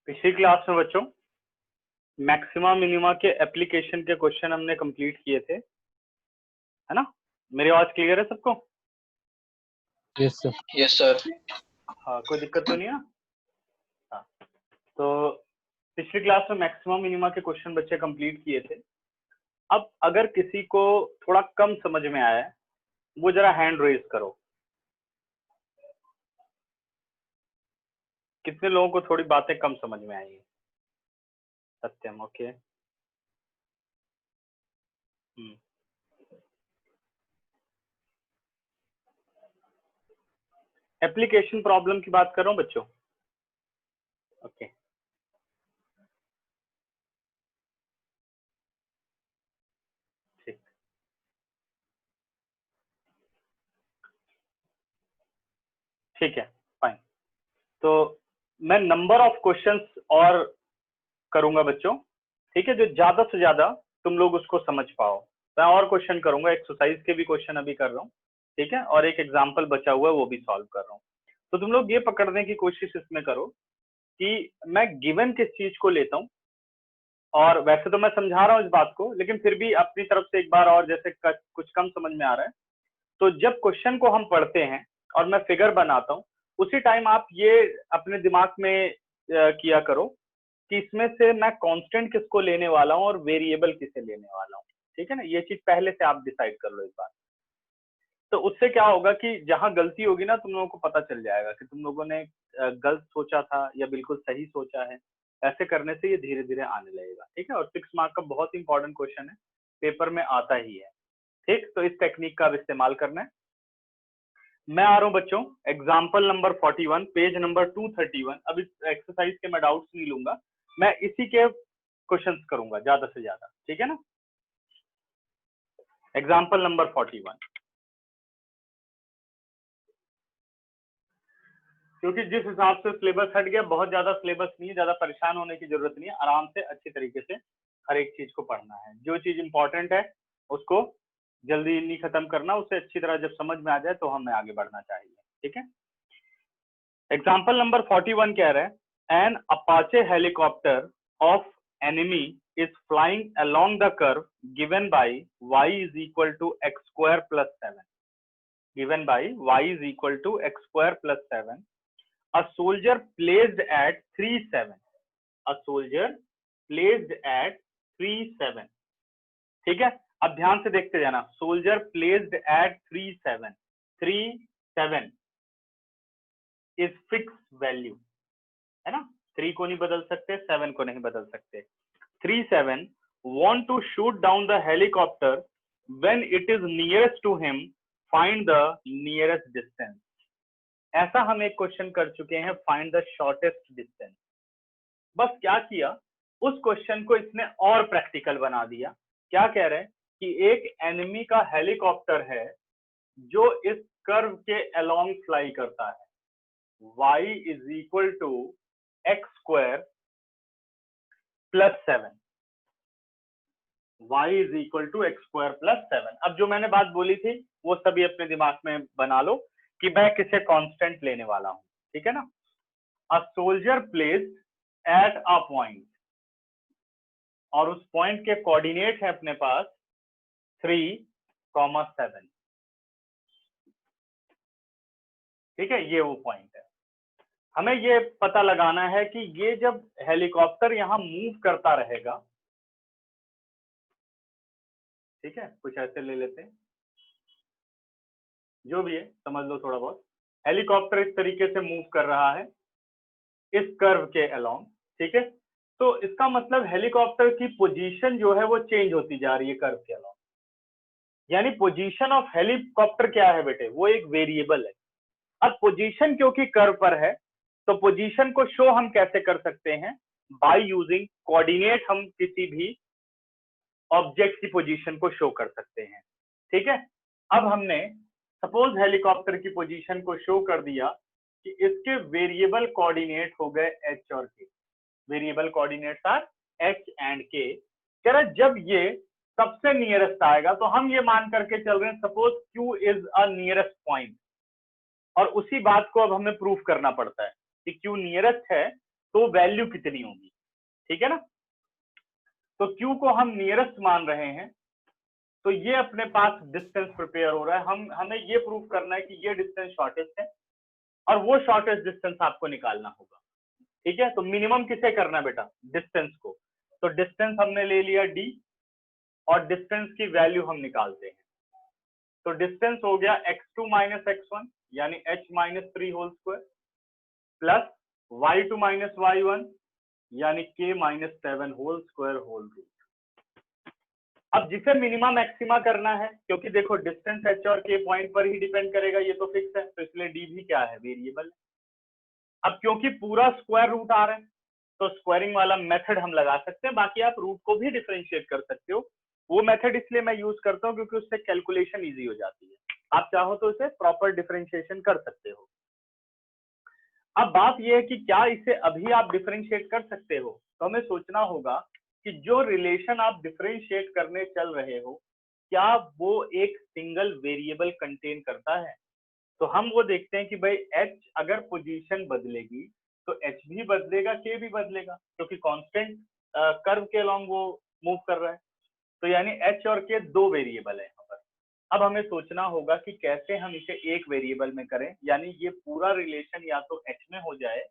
पिछली क्लास में बच्चों मैक्सिमा मिनिमा के एप्लीकेशन के क्वेश्चन हमने कंप्लीट किए थे, है ना। मेरी आवाज क्लियर है सबको? Yes sir. Yes sir. हाँ, कोई दिक्कत तो नहीं है? हाँ, तो पिछली क्लास में मैक्सिमा मिनिमा के क्वेश्चन बच्चे कंप्लीट किए थे। अब अगर किसी को थोड़ा कम समझ में आया है वो जरा हैंड रेज करो। कितने लोगों को थोड़ी बातें कम समझ में आई है? सत्यम, ओके। एप्लीकेशन प्रॉब्लम की बात कर रहा हूँ बच्चों, ओके। ठीक, ठीक है, फाइन। तो मैं नंबर ऑफ क्वेश्चंस और करूंगा बच्चों, ठीक है, जो ज्यादा से ज्यादा तुम लोग उसको समझ पाओ। मैं और क्वेश्चन करूंगा, एक्सरसाइज के भी क्वेश्चन अभी कर रहा हूँ, ठीक है, और एक एग्जांपल बचा हुआ है वो भी सॉल्व कर रहा हूँ। तो तुम लोग ये पकड़ने की कोशिश इसमें करो कि मैं गिवन किस चीज को लेता हूँ, और वैसे तो मैं समझा रहा हूँ इस बात को, लेकिन फिर भी अपनी तरफ से एक बार और, जैसे कुछ कम समझ में आ रहा है तो जब क्वेश्चन को हम पढ़ते हैं और मैं फिगर बनाता हूँ उसी टाइम आप ये अपने दिमाग में किया करो कि इसमें से मैं कांस्टेंट किसको लेने वाला हूँ और वेरिएबल किसे लेने वाला हूँ, ठीक है ना। ये चीज पहले से आप डिसाइड कर लो इस बार। तो उससे क्या होगा कि जहां गलती होगी ना तुम लोगों को पता चल जाएगा कि तुम लोगों ने गलत सोचा था या बिल्कुल सही सोचा है। ऐसे करने से ये धीरे धीरे आने लगेगा, ठीक है। और 6 मार्क का बहुत इंपॉर्टेंट क्वेश्चन है, पेपर में आता ही है, ठीक। तो इस टेक्निक का इस्तेमाल करना है। मैं आ रहा हूं बच्चों एग्जाम्पल नंबर 41 पेज नंबर 231। अब इस एक्सरसाइज के मैं डाउट्स नहीं लूंगा, मैं इसी के क्वेश्चंस करूंगा ज्यादा से ज्यादा, ठीक है ना। एग्जाम्पल नंबर 41, क्योंकि जिस हिसाब से सिलेबस हट गया, बहुत ज्यादा सिलेबस नहीं है, ज्यादा परेशान होने की जरूरत नहीं है, आराम से अच्छी तरीके से हर एक चीज को पढ़ना है। जो चीज इंपॉर्टेंट है उसको जल्दी नहीं खत्म करना, उसे अच्छी तरह जब समझ में आ जाए तो हमें आगे बढ़ना चाहिए, ठीक है। एग्जाम्पल नंबर 41 कह रहे हैं an Apache helicopter of enemy is flying along the curve given by y is equal to x square plus 7, given by y is equal to x square plus 7, a soldier placed at 3-7, a soldier placed at 3-7, ठीक है। अब ध्यान से देखते जाना, soldier placed at 3-7, 3-7 is fix value, है ना। 3 को नहीं बदल सकते, 7 को नहीं बदल सकते। 3-7 want to shoot down the helicopter when it is nearest to him, find the nearest distance। ऐसा हम एक क्वेश्चन कर चुके हैं, find the shortest distance। बस क्या किया, उस क्वेश्चन को इसने और प्रैक्टिकल बना दिया। क्या कह रहे हैं कि एक एनिमी का हेलीकॉप्टर है जो इस कर्व के अलोंग फ्लाई करता है, y is equal to x square plus 7, y is equal to x square plus 7। अब जो मैंने बात बोली थी वो सभी अपने दिमाग में बना लो कि मैं किसे कांस्टेंट लेने वाला हूं, ठीक है ना। अ soldier placed at a point, और उस पॉइंट के कोऑर्डिनेट है अपने पास 3,7, ठीक है। ये वो पॉइंट है, हमें ये पता लगाना है कि ये जब हेलीकॉप्टर यहां मूव करता रहेगा, ठीक है, कुछ ऐसे ले लेते हैं, जो भी है समझ लो थोड़ा बहुत। हेलीकॉप्टर इस तरीके से मूव कर रहा है इस कर्व के अलोंग, ठीक है। तो इसका मतलब हेलीकॉप्टर की पोजीशन जो है वो चेंज होती जा रही है कर्व के अलोंग, यानी पोजीशन ऑफ हेलीकॉप्टर क्या है बेटे, वो एक वेरिएबल है। अब पोजीशन क्योंकि कर्व पर है तो पोजीशन को शो हम कैसे कर सकते हैं, बाय यूजिंग कोऑर्डिनेट। हम किसी भी ऑब्जेक्ट की पोजीशन को शो कर सकते हैं, ठीक है। अब हमने सपोज हेलीकॉप्टर की पोजीशन को शो कर दिया कि इसके वेरिएबल कोऑर्डिनेट हो गए एच और के, variable coordinates R H and के। कह रहा जब ये सबसे नियरेस्ट आएगा तो हम ये मान करके चल रहे हैं suppose Q is a nearest point, और उसी बात को अब हमें प्रूफ करना पड़ता है कि क्यू नियरेस्ट है तो वैल्यू कितनी होगी, ठीक है ना। तो Q को हम नियरेस्ट मान रहे हैं, तो ये अपने पास डिस्टेंस प्रिपेयर हो रहा है। हमें ये प्रूव करना है कि ये डिस्टेंस शॉर्टेस्ट है और वो शॉर्टेस्ट डिस्टेंस आपको निकालना होगा, ठीक है। तो मिनिमम किसे करना है बेटा, डिस्टेंस को। तो डिस्टेंस हमने ले लिया d और डिस्टेंस की वैल्यू हम निकालते हैं। तो डिस्टेंस हो गया x2 माइनस x1 यानी h minus 3 whole square plus y2 minus y1 यानी k minus 7 whole square whole root. अब जिसे मिनिमा मैक्सिमा करना है, क्योंकि देखो डिस्टेंस h और k पॉइंट पर ही डिपेंड करेगा, ये तो फिक्स है, तो इसलिए d भी क्या है, वेरिएबल है। अब क्योंकि पूरा स्क्वायर रूट आ रहा है तो स्क्वायरिंग वाला मेथड हम लगा सकते हैं, बाकी आप रूट को भी डिफरेंशिएट कर सकते हो। वो मेथड इसलिए मैं यूज करता हूँ क्योंकि उससे कैलकुलेशन इजी हो जाती है। आप चाहो तो इसे प्रॉपर डिफरेंशिएशन कर सकते हो। अब बात यह है कि क्या इसे अभी आप डिफरेंशिएट कर सकते हो, तो हमें सोचना होगा कि जो रिलेशन आप डिफरेंशिएट करने चल रहे हो क्या वो एक सिंगल वेरिएबल कंटेन करता है। तो हम वो देखते हैं कि भाई h अगर पोजीशन बदलेगी तो h भी बदलेगा, k भी बदलेगा, क्योंकि कांस्टेंट कर्व के अलोंग वो मूव कर रहा है। तो यानी h और k दो वेरिएबल है यहाँ पर। अब हमें सोचना होगा कि कैसे हम इसे एक वेरिएबल में करें, यानी ये पूरा रिलेशन या तो h में हो जाए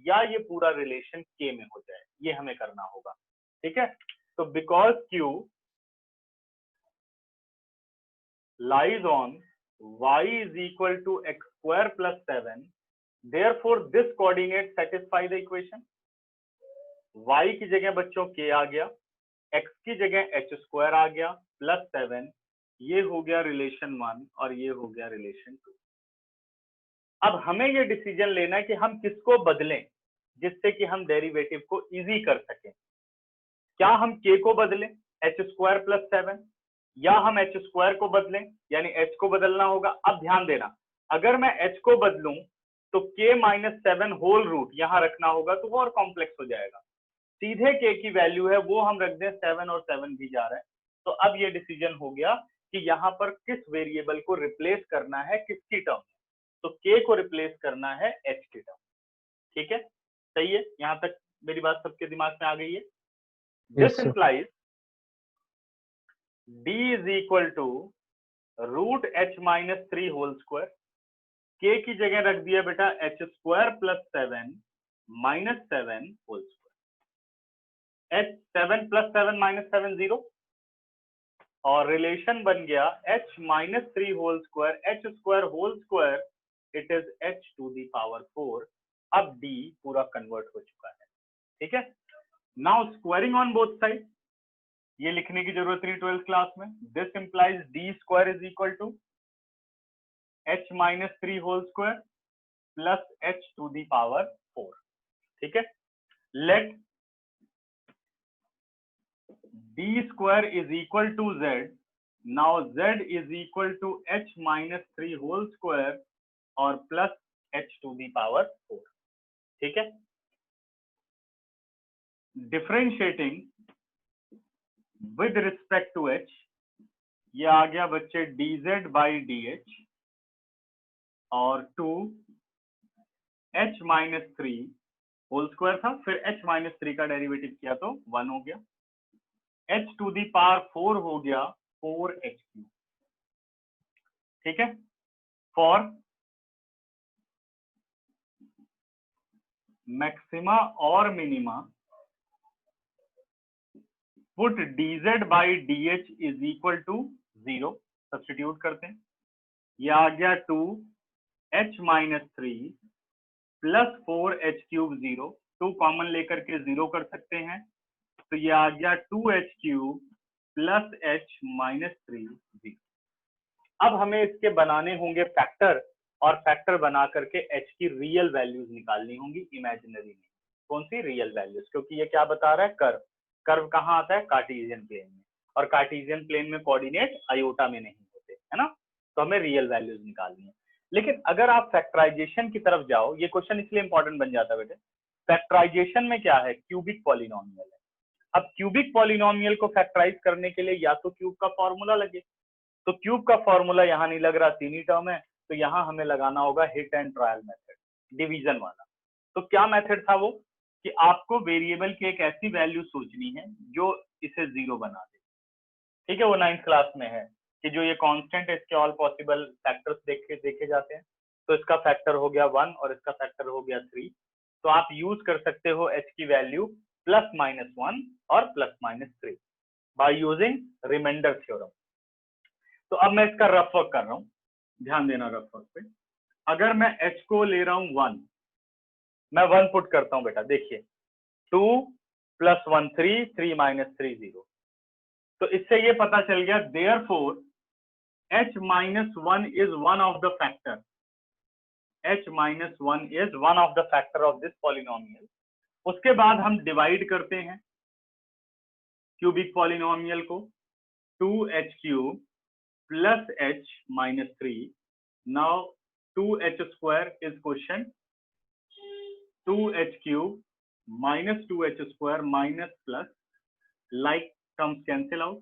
या ये पूरा रिलेशन k में हो जाए, ये हमें करना होगा, ठीक है। तो because q lies on y is equal to x square plus 7, therefore this coordinate satisfy the equation। y की जगह बच्चों k आ गया, x की जगह h स्क्वायर आ गया प्लस 7, ये हो गया रिलेशन 1 और ये हो गया रिलेशन 2। अब हमें ये डिसीजन लेना है कि हम किसको बदलें जिससे कि हम डेरिवेटिव को इजी कर सकें। क्या हम k को बदलें h स्क्वायर प्लस 7, या हम h स्क्वायर को बदलें यानी h को बदलना होगा। अब ध्यान देना, अगर मैं h को बदलूं तो k माइनस 7 होल रूट यहां रखना होगा, तो वो और कॉम्प्लेक्स हो जाएगा। सीधे k की वैल्यू है वो हम रख दें 7 और 7 भी जा रहा है। तो अब ये डिसीजन हो गया कि यहाँ पर किस वेरिएबल को रिप्लेस करना है किसकी टर्म में, तो k को रिप्लेस करना है h की टर्म, ठीक है। सही है, यहाँ तक मेरी बात सबके दिमाग में आ गई है। This implies d is equal to root h minus 3 whole square, k की जगह रख दिया बेटा h square plus 7 minus 7 whole square. h 7 plus 7 minus 7 0, और रिलेशन बन गया h minus 3 whole square h square whole square, it is h to the power 4। अब d पूरा कन्वर्ट हो चुका है, ठीक है। Now squaring on both side, ये लिखने की जरूरत नहीं 12th क्लास में। This implies d square is equal to h minus 3 whole square plus h to the power 4, ठीक है। Let d square is equal to z, now z is equal to h minus 3 whole square और plus h to the power 4, ठीक है। Differentiating with respect to h, ये आ गया बच्चे dz by dh और 2 h माइनस 3 होल स्क्वायर था, फिर h माइनस 3 का डेरिवेटिव किया तो 1 हो गया, h टू दी पावर 4 हो गया 4h3, ठीक है। फॉर मैक्सिमा और minima put dz by dh is equal to 0, substitute करते हैं, ये आ गया 2 h minus 3 plus 4h cube 0, 2 common लेकर के 0 कर सकते हैं, तो ये आ गया 2h cube plus h minus 3 0। अब हमें इसके बनाने होंगे फैक्टर, और फैक्टर बना करके h की रियल वैल्यूज निकालनी होंगी इमेजिनरी में। कौन सी रियल वैल्यूज, क्योंकि ये क्या बता रहा है, कर्व। कर्व कहाँ आता है, कार्टेशियन प्लेन में, और कार्टेशियन प्लेन में कोऑर्डिनेट आयोटा में नहीं होते, है ना। तो हमें रियल वैल्यूज निकालनी है। लेकिन अगर आप फैक्टराइजेशन की तरफ जाओ, ये क्वेश्चन इसलिए इंपॉर्टेंट बन जाता है बेटे, फैक्टराइजेशन में क्या है, क्यूबिक पॉलिनोमियल है। अब क्यूबिक पॉलिनोमियल को फैक्टराइज करने के लिए या तो क्यूब का फॉर्मूला लगे, तो क्यूब का फॉर्मूला यहाँ नहीं लग रहा, 3 ही टर्म है, तो यहाँ हमें लगाना होगा hit and trial method, division वाला। तो क्या मेथड था वो, कि आपको वेरिएबल की एक ऐसी वैल्यू सोचनी है जो इसे 0 बना दे। ठीक है, वो 9th क्लास में है कि जो ये कांस्टेंट है इसके ऑल पॉसिबल फैक्टर्स देखे जाते हैं। तो इसका फैक्टर हो गया 1 और इसका फैक्टर हो गया 3। तो आप यूज कर सकते हो h की वैल्यू +-1 और +-3 बाय यूजिंग रिमाइंडर थ्योरम। तो अब मैं इसका रफ वर्क कर रहा हूं, ध्यान देना रफ वर्क पे। अगर मैं h को ले रहा हूं 1, मैं 1 पुट करता हूं बेटा, देखिए 2 + 1 3, 3 - 3 0। तो इससे ये पता चल गया therefore h - 1 is one of the factor, h - 1 is one of the factor of this polynomial। उसके बाद हम डिवाइड करते हैं क्यूबिक पॉलिनोमियल को, 2h³ plus h minus 3। Now 2h² is quotient, 2h³ minus 2h² minus plus like terms cancel out,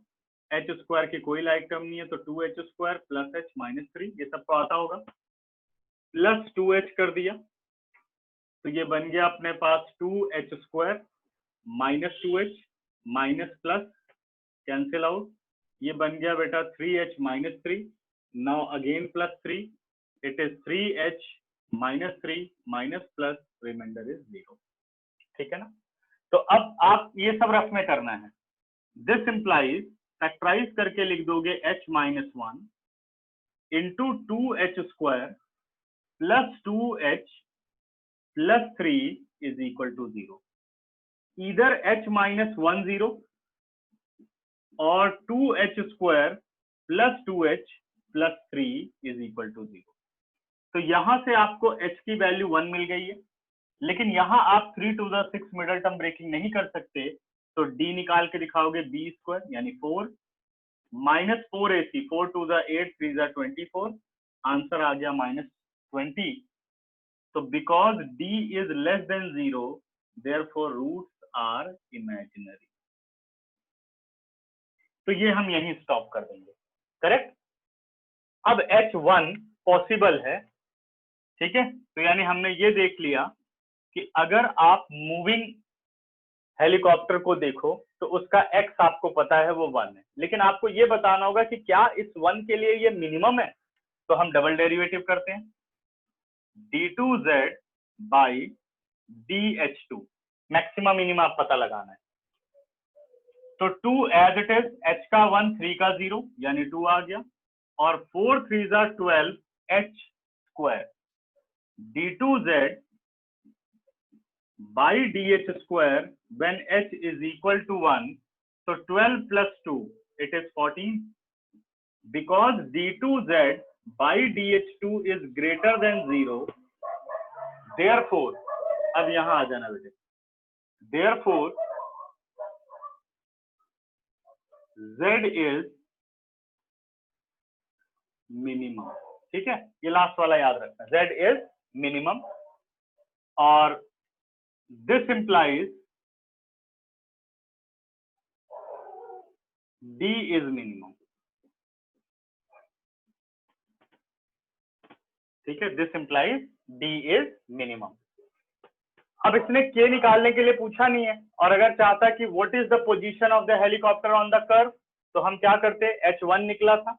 h² की कोई like term नहीं है तो 2h² plus h minus 3, ये सबको आता होगा, प्लस 2h कर दिया तो ये बन गया अपने पास 2h² minus 2h minus plus cancel out, ये बन गया बेटा 3h minus 3। Now again plus 3, it is 3h minus 3 minus plus remainder is 0। ठीक है ना? तो अब आप ये सब रफ में करना है। This implies फैक्टराइज करके लिख दोगे h minus 1 into 2h² plus 2h plus 3 is equal to 0। Either h minus 1 0 और 2h² plus 2h plus 3 is equal to 0। तो यहां से आपको h की वैल्यू 1 मिल गई है, लेकिन यहां आप 3 to the 6 middle term breaking नहीं कर सकते, तो d निकाल के दिखाओगे b² यानी 4 minus 4ac, 4 to the 8 3 the 24, answer आ गया -20। तो because d is less than 0, therefore roots are imaginary। तो ये हम यहीं स्टॉप कर देंगे, करेक्ट। अब h1 पॉसिबल है, ठीक है, तो यानी हमने ये देख लिया कि अगर आप मूविंग हेलीकॉप्टर को देखो तो उसका x आपको पता है वो 1 है, लेकिन आपको ये बताना होगा कि क्या इस 1 के लिए ये मिनिमम है। तो हम डबल डेरिवेटिव करते हैं, d2z by dh2, maximum minimum पता लगाना है। तो 2 एज इट इज, h का 1 3 का 0 यानी 2 आ गया, और 4 3 12 h² d2z by dh² when h is equal to 1, so 12 plus 2 it is 14, because d2z by dh2 is greater than 0, therefore अब यहां आ जाना बेटे, therefore z is मिनिमम। ठीक है, ये लास्ट वाला याद रखना, z is मिनिमम, और this implies d is minimum। ठीक है, this implies d is minimum। अब इसने k निकालने के लिए पूछा नहीं है, और अगर चाहता कि what is the position of the helicopter on the curve, तो हम क्या करते, h1 निकला था,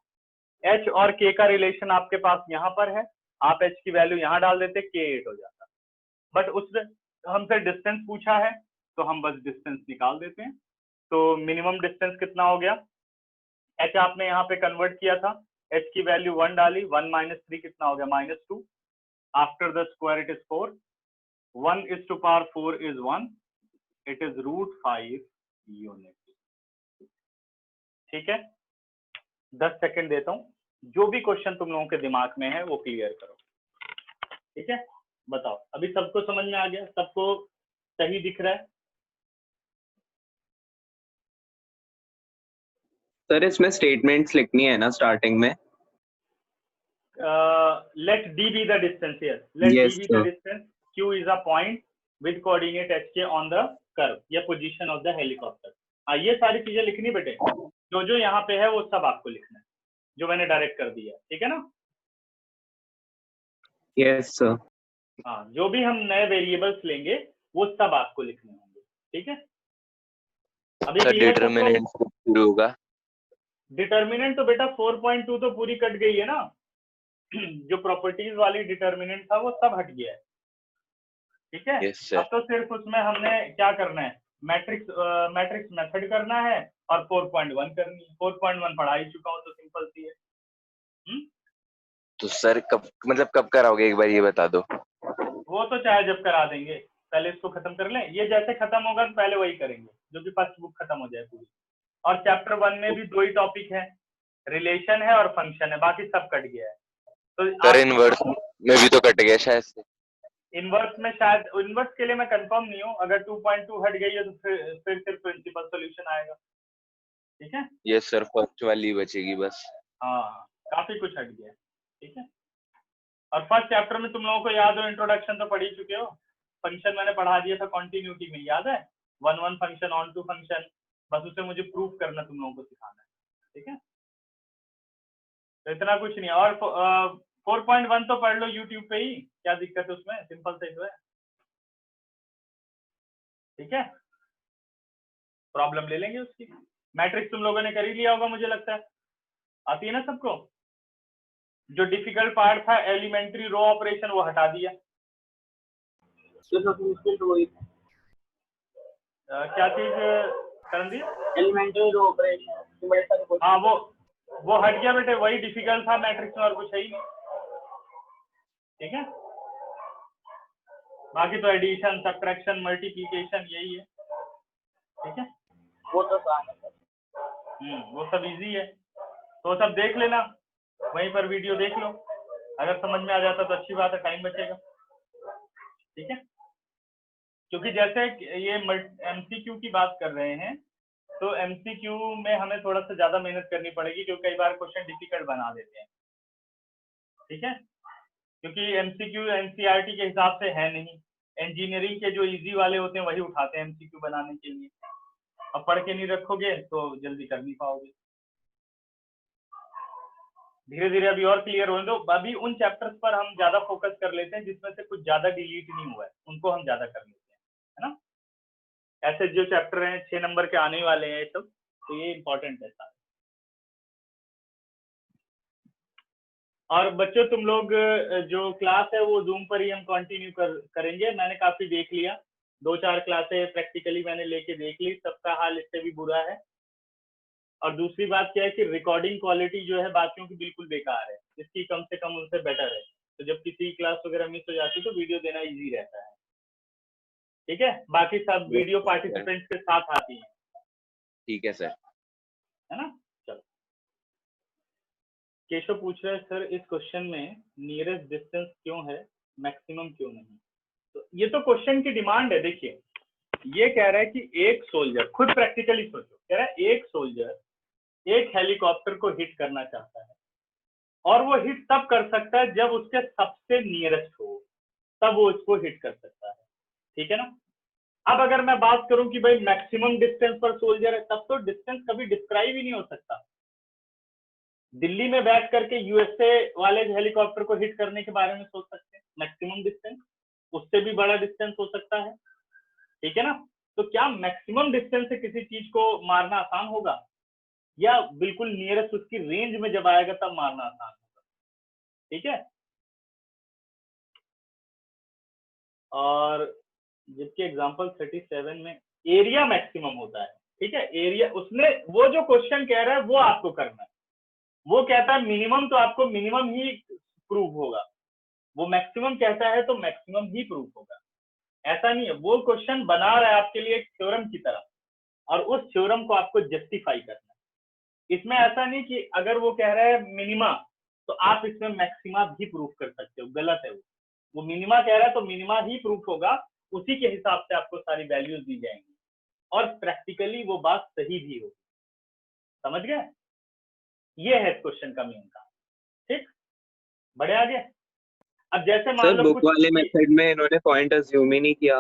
h और k का रिलेशन आपके पास यहाँ पर है, आप h की वैल्यू यहाँ डाल देते, k 8 हो जाता। बट उसने हमसे डिस्टेंस पूछा है तो हम बस डिस्टेंस निकाल देते हैं। तो मिनिमम डिस्टेंस कितना हो गया, h आपने यहाँ पे कन्वर्ट किया था, h की वैल्यू 1 डाली, 1 - 3 कितना हो गया, -2, after the square it is 4, 1 is to power 4 is 1, it is √5 unit. ठीक है, 10 सेकंड देता हूँ, जो भी क्वेश्चन तुम लोगों के दिमाग में है वो क्लियर करो। ठीक है, बताओ अभी सबको समझ में आ गया, सबको सही दिख रहा है? सर इसमें स्टेटमेंट्स लिखनी है ना स्टार्टिंग में? Let d be the distance here, let Yes, d be sir. the distance, q is a point with coordinate hk on the curve या position of the helicopter। हाँ, ये सारी चीजें लिखनी बेटे, जो जो यहाँ पे है वो सब आपको लिखना है, जो मैंने डायरेक्ट कर दिया, ठीक है ना। Yes, sir. हाँ, जो भी हम नए वेरिएबल्स लेंगे वो सब आपको लिखने होंगे, ठीक है। अभी सर क्लियर डिटरमिनेंट शुरू होगा। डिटर्मिनेंट तो बेटा 4.2 तो पूरी कट गई है ना। जो प्रॉपर्टीज वाली डिटर्मिनेंट था वो सब हट गया है, ठीक है। Yes sir. अब तो सिर्फ उसमें हमने क्या करना है, मैट्रिक्स मेथड करना है और 4.1 करनी है। 4.1 पढ़ा ही चुका हूँ तो सिंपल सी है। तो सर कब कराओगे, एक बार ये बता दो। वो तो चाहे जब करा देंगे, पहले इसको खत्म कर लें। ये जैसे खत्म होगा तो पहले वही करेंगे, जो कि फर्स्ट बुक खत्म हो जाए पूरी। और चैप्टर 1 में भी 2 ही टॉपिक है, रिलेशन है और फंक्शन है, बाकी सब कट गया है। तो सर इनवर्स में भी तो कट गया शायद से। इनवर्स में शायद, इनवर्स के लिए मैं कंफर्म नहीं हूँ। अगर 2.2 हट गई है तो फिर सिर्फ प्रिंसिपल सॉल्यूशन आएगा, ठीक है। यस सर, फर्स्ट वाली बचेगी बस। हाँ, काफी कुछ हट गया, ठीक है। और फर्स्ट चैप्टर में तुम लोगों को याद हो, इंट्रोडक्शन तो पढ़ ही चुके हो। फंक्शन मैंने पढ़ा दिया था कॉन्टिन्यूटी में, याद है, 1 फंक्शन, ऑन टू फंक्शन। बस उसे मुझे प्रूफ करना तुम लोगों को सिखाना है, ठीक है। तो इतना कुछ नहीं है। और 4.1 तो पढ़ लो यूट्यूब पे ही, क्या दिक्कत है उसमें, सिंपल से तो है, ठीक है। प्रॉब्लम ले लेंगे उसकी। मैट्रिक्स तुम लोगों ने कर ही लिया होगा मुझे लगता है, आती है ना सबको। जो डिफिकल्ट पार्ट था एलिमेंट्री रो ऑपरेशन वो हटा दिया। क्या चीज करणदीप? Elementary row operation. हाँ वो हट गया बेटे, वही डिफिकल्ट था मैट्रिक्स में, और कुछ है ही नहीं, ठीक है। बाकी तो एडिशन, सब्ट्रैक्शन, मल्टीप्लिकेशन यही है, ठीक है। वो तो वो सब इजी है, तो सब देख लेना, वहीं पर वीडियो देख लो। अगर समझ में आ जाता तो अच्छी बात है, टाइम बचेगा, ठीक है। क्योंकि जैसे ये एमसीक्यू की बात कर रहे हैं, तो एमसीक्यू में हमें थोड़ा सा ज्यादा मेहनत करनी पड़ेगी, क्योंकि कई बार क्वेश्चन डिफिकल्ट बना देते हैं, ठीक है। क्योंकि एमसीक्यू एनसीईआरटी के हिसाब से है नहीं, इंजीनियरिंग के जो इजी वाले होते हैं वही उठाते हैं एमसीक्यू बनाने के लिए। अब पढ़ के नहीं रखोगे तो जल्दी कर नहीं पाओगे। धीरे धीरे अभी और क्लियर होने दो। अभी उन चैप्टर्स पर हम ज्यादा फोकस कर लेते हैं जिसमें से कुछ ज्यादा डिलीट नहीं हुआ है, उनको हम ज्यादा कर लेते हैं, है ना। ऐसे जो चैप्टर हैं 6 नंबर के आने वाले हैं ये सब, तो ये इंपॉर्टेंट है सारे। और बच्चों तुम लोग जो क्लास है वो जूम पर ही हम कंटिन्यू करेंगे। मैंने काफी देख लिया, 2-4 क्लासेस प्रैक्टिकली मैंने लेके देख ली, सबका हाल इससे भी बुरा है। और दूसरी बात क्या है कि रिकॉर्डिंग क्वालिटी जो है बाकियों की बिल्कुल बेकार है, इसकी कम से कम उनसे बेटर है। तो जब किसी क्लास वगैरह मिस हो जाती है तो वीडियो देना इजी रहता है, ठीक है। बाकी सब वीडियो पार्टिसिपेंट्स के साथ आती है, ठीक है सर, है ना। चलो, केशव पूछ रहे हैं सर इस क्वेश्चन में नियरेस्ट डिस्टेंस क्यों है, मैक्सिमम क्यों नहीं। तो ये तो क्वेश्चन की डिमांड है। देखिए ये कह रहा है कि एक सोल्जर, खुद प्रैक्टिकली सोचो, कह रहा है एक सोल्जर एक हेलीकॉप्टर को हिट करना चाहता है, और वो हिट तब कर सकता है जब उसके सबसे नियरेस्ट हो, तब वो उसको हिट कर सकता है, ठीक है ना। अब अगर मैं बात करूं कि भाई मैक्सिमम डिस्टेंस पर सोल्जर है, तब तो डिस्टेंस कभी डिस्क्राइब ही नहीं हो सकता। दिल्ली में बैठ करके यूएसए वाले हेलीकॉप्टर को हिट करने के बारे में सोच सकते हैं, मैक्सिमम डिस्टेंस, उससे भी बड़ा डिस्टेंस हो सकता है, ठीक है ना। तो क्या मैक्सिमम डिस्टेंस से किसी चीज को मारना आसान होगा, या बिल्कुल नियरेस्ट उसकी रेंज में जब आएगा तब मारना आसान होगा, ठीक है। और जबकि एग्जांपल 37 में एरिया मैक्सिमम होता है, ठीक है। एरिया उसने, वो जो क्वेश्चन कह रहा है वो आपको करना है। वो कहता है मिनिमम, तो आपको मिनिमम ही प्रूफ होगा। वो मैक्सिमम कहता है तो मैक्सिमम ही प्रूफ होगा, ऐसा नहीं है। वो क्वेश्चन बना रहा है आपके लिए एक थ्योरम की तरह, और उस थ्योरम को आपको जस्टिफाई करना है। इसमें ऐसा नहीं कि अगर वो कह रहा है मिनिमा तो आप इसमें मैक्सिमा भी प्रूफ कर सकते हो, गलत है। वो मिनिमा कह रहा है तो मिनिमा ही प्रूफ होगा, उसी के हिसाब से आपको सारी वैल्यूज दी जाएंगी, और प्रैक्टिकली वो बात सही भी होगी, समझ गए। ये है क्वेश्चन का मेन काम, ठीक। बढ़े आगे। अब जैसे मान सर लो बुक कुछ वाले मेथड में इन्होंने पॉइंट अज्यूम ही नहीं किया।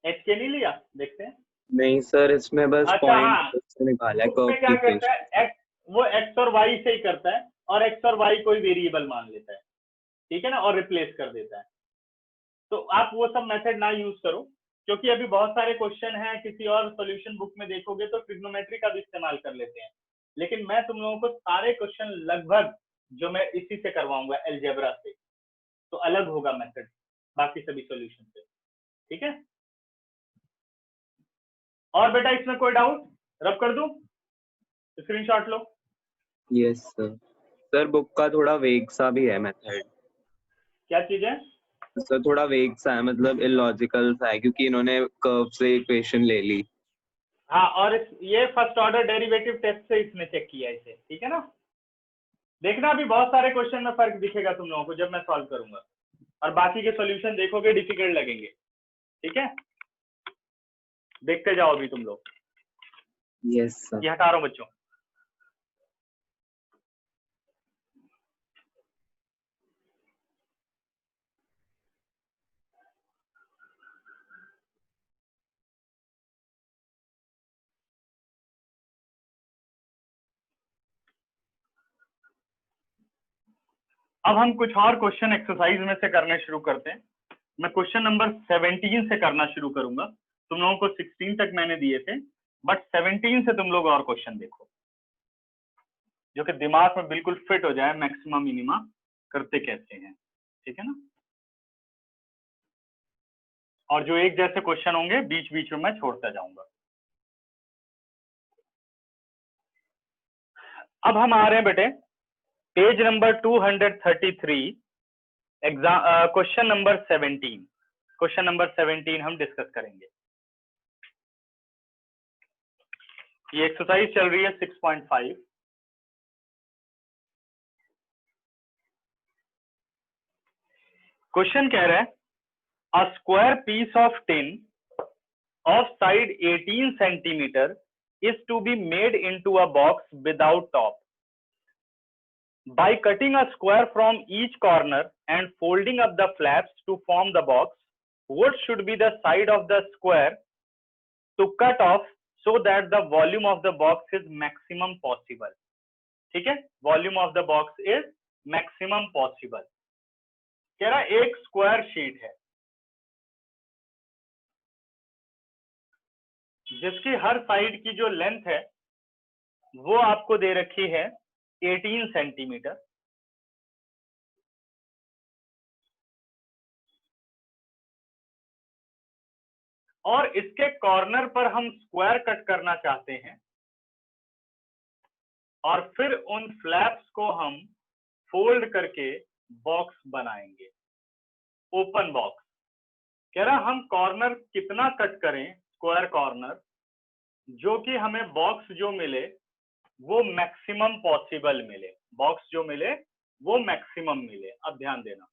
एच के नहीं लिया, देखते हैं। नहीं सर, इसमें बस अच्छा हाँ, पॉइंट निकाला है, उसमें क्या करता है एक्स, वो एक्स और वाई से ही करता है, और एक्स और वाई कोई वेरिएबल मान लेता है, ठीक है ना, और रिप्लेस कर देता है। तो आप वो सब मेथड ना यूज करो, क्योंकि अभी बहुत सारे क्वेश्चन हैं, किसी और सॉल्यूशन बुक में देखोगे तो ट्रिग्नोमेट्री का भी इस्तेमाल कर लेते हैं, लेकिन मैं तुम लोगों को सारे क्वेश्चन लगभग जो मैं इसी से करवाऊंगा अलजेब्रा से, तो अलग होगा मेथड बाकी सभी सॉल्यूशन से, ठीक है। और बेटा इसमें कोई डाउट, रब कर दूं, स्क्रीनशॉट लो। Yes sir. सर बुक का थोड़ा वेग सा भी है मेथड। क्या चीज है सर थोड़ा वेग सा है, मतलब इलॉजिकल सा है, क्योंकि इन्होंने कर्व से इक्वेशन ले ली। हाँ, और ये फर्स्ट ऑर्डर डेरिवेटिव टेस्ट से इसने चेक किया इसे, ठीक है ना। देखना अभी बहुत सारे क्वेश्चन में फर्क दिखेगा तुम लोगों को जब मैं सॉल्व करूंगा, और बाकी के सॉल्यूशन देखोगे डिफिकल्ट लगेंगे, ठीक है। देखते जाओ अभी तुम लोग। Yes sir. ये हटा रहा हूं बच्चों। अब हम कुछ और क्वेश्चन एक्सरसाइज में से करने शुरू करते हैं। मैं क्वेश्चन नंबर 17 से करना शुरू करूंगा। तुम लोगों को 16 तक मैंने दिए थे, बट 17 से तुम लोग और क्वेश्चन देखो जो कि दिमाग में बिल्कुल फिट हो जाए, मैक्सिमम मिनिमा करते कैसे हैं, ठीक है ना। और जो एक जैसे क्वेश्चन होंगे बीच बीच में मैं छोड़ता जाऊंगा। अब हम आ रहे हैं बेटे page number 233, exam question number 17। Question number 17 हम डिस्कस करेंगे। ये एक्सरसाइज चल रही है 6.5। क्वेश्चन कह रहा है a square piece of tin of side 18 centimeter is to be made into a box without top. By cutting a square from each corner and folding up the flaps to form the box, what should be the side of the square to cut off so that the volume of the box is maximum possible? ठीक है, volume of the box is maximum possible. कह रहा एक square sheet है जिसकी हर side की जो length है वो आपको दे रखी है 18 सेंटीमीटर, और इसके कॉर्नर पर हम स्क्वायर कट करना चाहते हैं और फिर उन फ्लैप्स को हम फोल्ड करके बॉक्स बनाएंगे, ओपन बॉक्स। कह रहा हम कॉर्नर कितना कट करें, स्क्वायर कॉर्नर, जो कि हमें बॉक्स जो मिले वो मैक्सिमम पॉसिबल मिले, बॉक्स जो मिले वो मैक्सिमम मिले। अब ध्यान देना,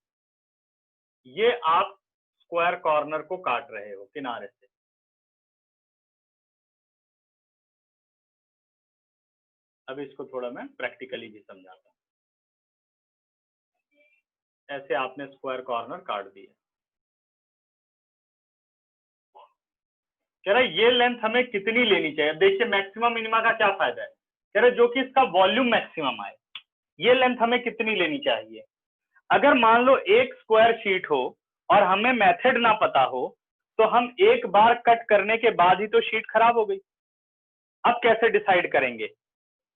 ये आप स्क्वायर कॉर्नर को काट रहे हो किनारे से, अब इसको थोड़ा मैं प्रैक्टिकली भी समझाता हूं। ऐसे आपने स्क्वायर कॉर्नर काट दिया। कह रहा ये लेंथ हमें कितनी लेनी चाहिए। देखिए मैक्सिमम मिनिमा का क्या फायदा है, कह रहे जो कि इसका वॉल्यूम मैक्सिमम आए, ये लेंथ हमें कितनी लेनी चाहिए। अगर मान लो एक स्क्वायर शीट हो और हमें मेथड ना पता हो तो हम एक बार कट करने के बाद ही तो शीट खराब हो गई। अब कैसे डिसाइड करेंगे,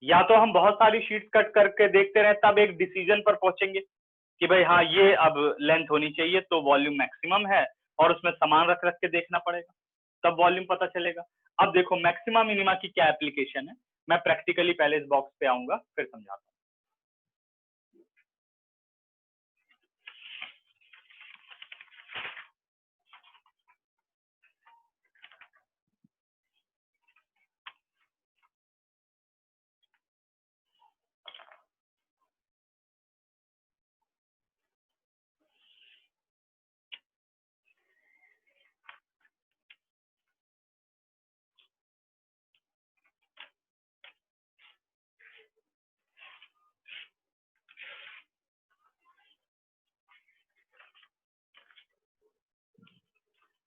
या तो हम बहुत सारी शीट कट करके देखते रहे तब एक डिसीजन पर पहुंचेंगे कि भाई हाँ ये अब लेंथ होनी चाहिए तो वॉल्यूम मैक्सिमम है, और उसमें सामान रख रख के देखना पड़ेगा तब वॉल्यूम पता चलेगा। अब देखो मैक्सिमम मिनिमा की क्या एप्लीकेशन है, मैं प्रैक्टिकली पहले इस बॉक्स पे आऊंगा फिर समझाता हूँ।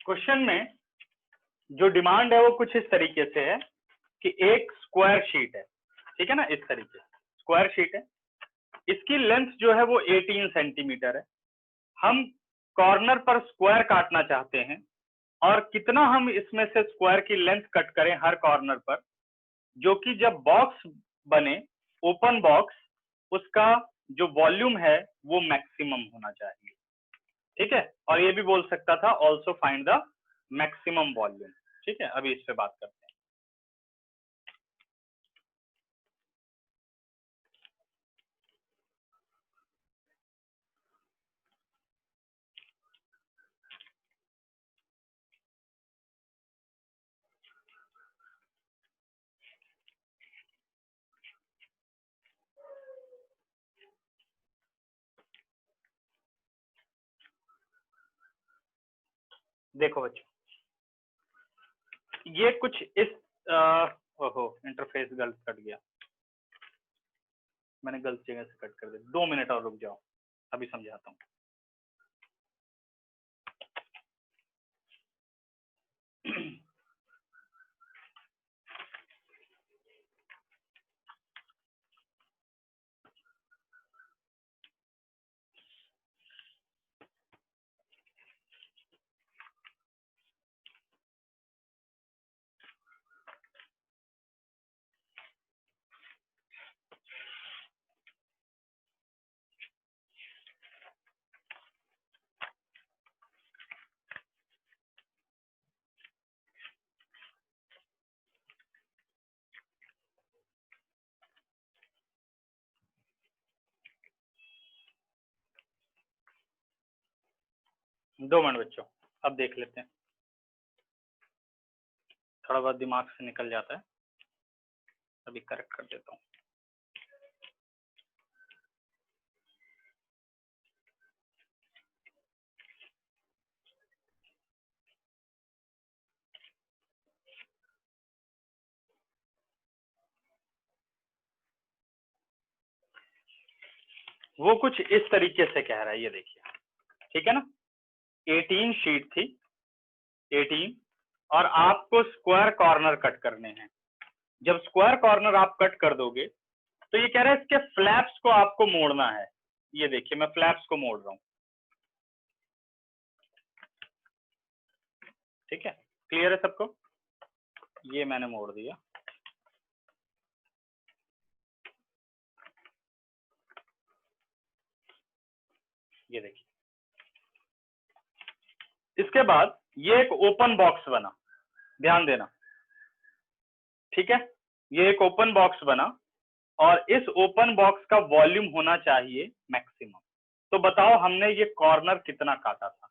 क्वेश्चन में जो डिमांड है वो कुछ इस तरीके से है कि एक स्क्वायर शीट है, ठीक है ना, इस तरीके से स्क्वायर शीट है, इसकी लेंथ जो है वो 18 सेंटीमीटर है। हम कॉर्नर पर स्क्वायर काटना चाहते हैं और कितना हम इसमें से स्क्वायर की लेंथ कट करें हर कॉर्नर पर, जो कि जब बॉक्स बने ओपन बॉक्स, उसका जो वॉल्यूम है वो मैक्सिमम होना चाहिए। ठीक है, और ये भी बोल सकता था also find the maximum volume. ठीक है, अभी इस पे बात करते हैं। देखो बच्चों, ये कुछ इस ओहो इंटरफेस गलत कट गया, मैंने गलत जगह से कट कर दिया। 2 मिनट और रुक जाओ, अभी समझाता हूँ। दो मिनट बच्चों, अब देख लेते हैं। थोड़ा बहुत दिमाग से निकल जाता है, अभी करेक्ट कर देता हूँ। वो कुछ इस तरीके से कह रहा है, ये देखिए। ठीक है ना, 18 शीट थी, 18, और आपको स्क्वायर कॉर्नर कट करने हैं। जब स्क्वायर कॉर्नर आप कट कर दोगे तो ये कह रहा है इसके फ्लैप्स को आपको मोड़ना है। ये देखिए, मैं फ्लैप्स को मोड़ रहा हूं। ठीक है, क्लियर है सबको? ये मैंने मोड़ दिया। ये देखिए, इसके बाद ये एक ओपन बॉक्स बना, ध्यान देना। ठीक है, ये एक ओपन बॉक्स बना और इस ओपन बॉक्स का वॉल्यूम होना चाहिए मैक्सिमम। तो बताओ हमने ये कॉर्नर कितना काटा था,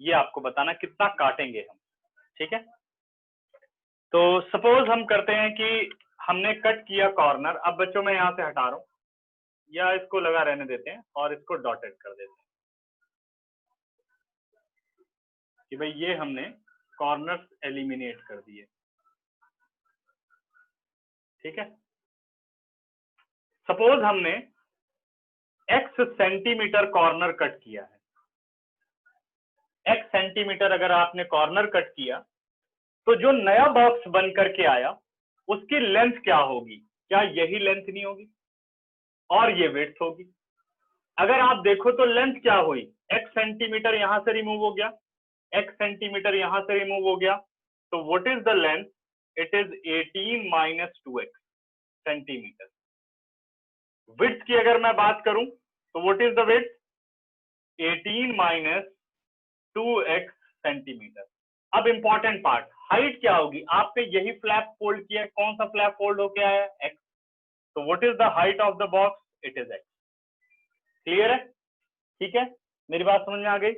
ये आपको बताना, कितना काटेंगे हम। ठीक है, तो सपोज हम करते हैं कि हमने कट किया कॉर्नर। अब बच्चों मैं यहां से हटा रहा हूं, या इसको लगा रहने देते हैं और इसको डॉटेड कर देते हैं कि भाई ये हमने कॉर्नर्स एलिमिनेट कर दिए। ठीक है, सपोज हमने x सेंटीमीटर कॉर्नर कट किया है। x सेंटीमीटर अगर आपने कॉर्नर कट किया तो जो नया बॉक्स बन करके आया उसकी लेंथ क्या होगी? क्या यही लेंथ नहीं होगी? और ये विड्थ होगी। अगर आप देखो तो लेंथ क्या हुई? x सेंटीमीटर यहां से रिमूव हो गया, x सेंटीमीटर यहां से रिमूव हो गया, तो what is the length? It is 18 minus 2x centimetre. Width की अगर मैं बात करूं तो what is the width? 18 minus 2x centimetre. अब इंपॉर्टेंट पार्ट, हाइट क्या होगी? आपने यही फ्लैप फोल्ड किया, कौन सा फ्लैप फोल्ड होके आया? x। तो what is the height of the box? It is x। Clear है? ठीक है, मेरी बात समझ में आ गई?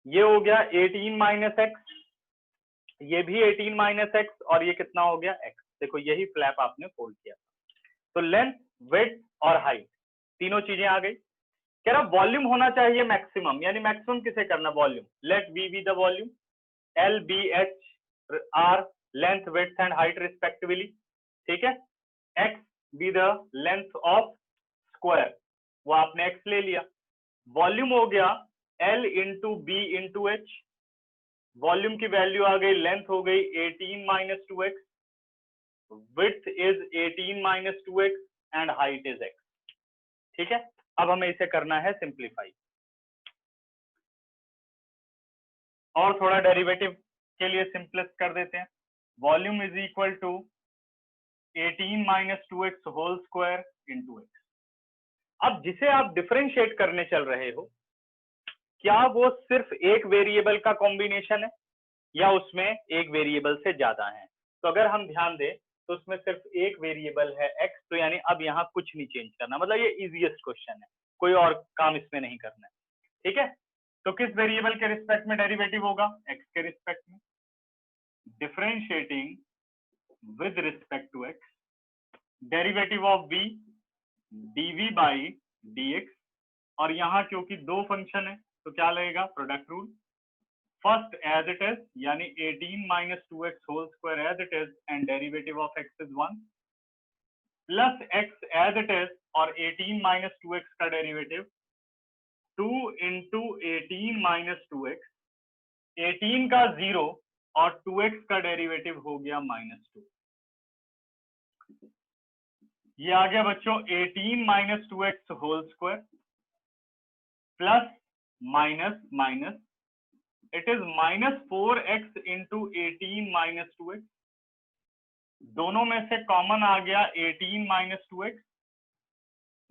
ये हो गया 18 माइनस एक्स, ये भी 18 माइनस एक्स, और ये कितना हो गया? x। देखो यही फ्लैप आपने फोल्ड किया। तो लेंथ, विड्थ और हाइट तीनों चीजें आ गई। कह रहा वॉल्यूम होना चाहिए मैक्सिमम, यानी मैक्सिमम किसे करना? Volume. Let v be the volume, l b h r length, width and height respectively. ठीक है, x be the length of square, वो आपने x ले लिया। वॉल्यूम हो गया l into b into h, volume की वैल्यू आ गई, लेंथ हो गई 18 minus 2x, width is 18 minus 2x and height is x। ठीक है, अब हमें इसे करना है सिंप्लीफाई। और थोड़ा डेरिवेटिव के लिए सिंपलेस्ट कर देते हैं, volume is equal to 18 minus 2x whole square into x. अब जिसे आप डिफरेंशिएट करने चल रहे हो, क्या वो सिर्फ एक वेरिएबल का कॉम्बिनेशन है या उसमें एक वेरिएबल से ज्यादा है? तो अगर हम ध्यान दें तो उसमें सिर्फ एक वेरिएबल है x, तो यानी अब यहाँ कुछ नहीं चेंज करना, मतलब ये इजीएस्ट क्वेश्चन है, कोई और काम इसमें नहीं करना है। ठीक है, तो किस वेरिएबल के रिस्पेक्ट में डेरिवेटिव होगा? x के रिस्पेक्ट में। Differentiating with respect to x, derivative of v dv by dx, और यहाँ क्योंकि दो फंक्शन है तो क्या लगेगा? Product rule. First as it is, यानी 18 minus 2x whole square as it is and derivative of x is 1, plus x as it is और 18 माइनस 2x का डेरिवेटिव 2 इंटू 18 माइनस 2x, 18 का 0 और 2x का डेरिवेटिव हो गया -2। ये आ गया बच्चों 18 minus 2x whole square plus minus minus, it is -4x into 18 minus 2x, दोनों में से कॉमन आ गया 18 minus 2x,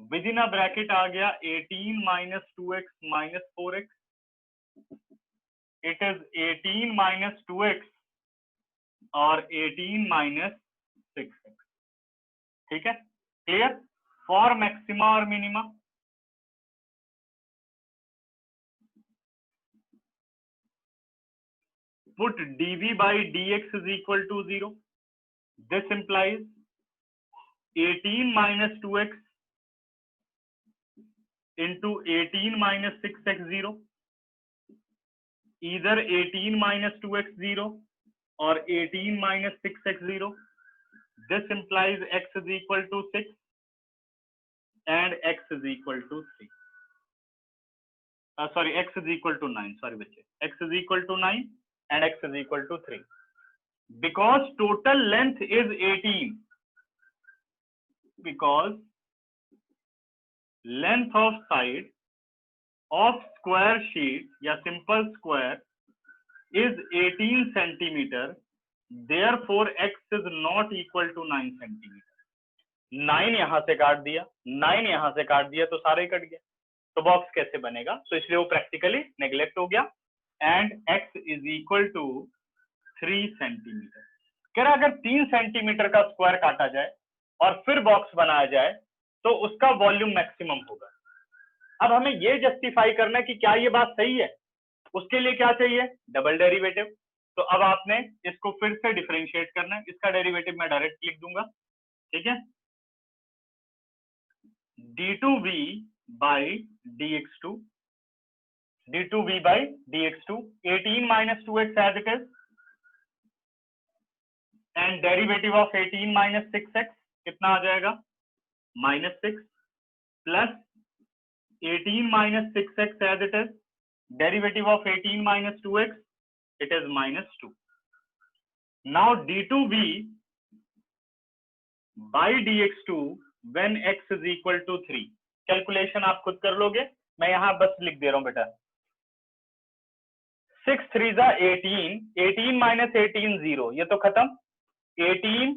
within a bracket आ गया 18 minus 2x minus 4x, it is 18 minus 2x और 18 माइनस 6x। ठीक है, क्लियर? फॉर मैक्सिमा और minima, put dv by dx is equal to 0. This implies 18 minus 2x into 18 minus 6x 0, either 18 minus 2x 0 or 18 minus 6x 0. This implies x is equal to 6 and x is equal to 3. Sorry, x is equal to 9. Sorry, बच्चे, x is equal to 9 and x is equal to 3. Because total length is 18, because length of side of square sheet या simple square is 18 centimeter, therefore x is not equal to 9 centimeter. 9 यहां से काट दिया, 9 यहां से काट दिया तो सारे कट गया, तो बॉक्स कैसे बनेगा? तो इसलिए वो प्रैक्टिकली नेग्लेक्ट हो गया and x is equal to 3 centimetre. कह रहा अगर 3 सेंटीमीटर का स्क्वायर काटा जाए और फिर बॉक्स बनाया जाए तो उसका वॉल्यूम मैक्सिमम होगा। अब हमें ये जस्टिफाई करना है कि क्या ये बात सही है, उसके लिए क्या चाहिए? Double derivative. तो अब आपने इसको फिर से डिफरेंशिएट करना है, इसका डेरिवेटिव मैं डायरेक्ट लिख दूंगा। ठीक है, d2v by dx2, d2v by dx2, 18 minus 2x as it is and derivative of 18 minus 6x कितना आ जाएगा? -6 plus 18 minus 6x as it is, derivative of 18 minus 2x, it is -2. Now d2v by dx2 when x is equal to 3, calculation आप खुद कर लोगे, मैं यहां बस लिख दे रहा हूं बेटा। 6 3 18, 18 माइनस 18 0, ये तो खत्म। 18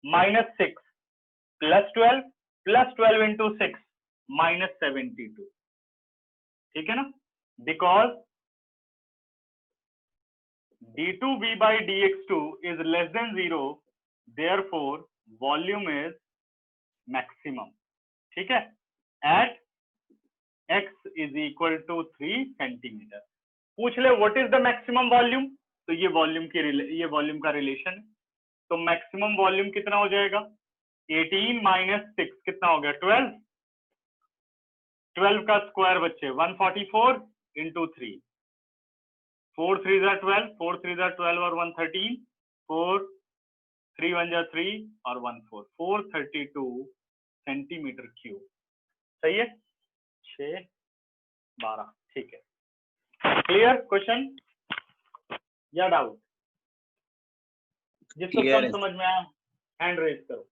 माइनस 6 प्लस 12 इंटू 6 -72। ठीक है ना, because d2v by dx2 is less than 0, therefore volume is maximum. ठीक है, at x is equal to 3 centimetre. पूछ ले what is the maximum volume, तो ये वॉल्यूम का रिलेशन है। तो मैक्सिमम वॉल्यूम कितना हो जाएगा? 18 माइनस 6 कितना हो गया? 12। 12 का स्क्वायर बच्चे 144 इंटू 3, 4 3 12, 4 3 12 और 1 13, 4 3 1 3 और 1 4, 432 सेंटीमीटर क्यूब। सही है, 6 12। ठीक है, क्लियर क्वेश्चन या डाउट? जिसको कम समझ में आया हैंड रेज करो।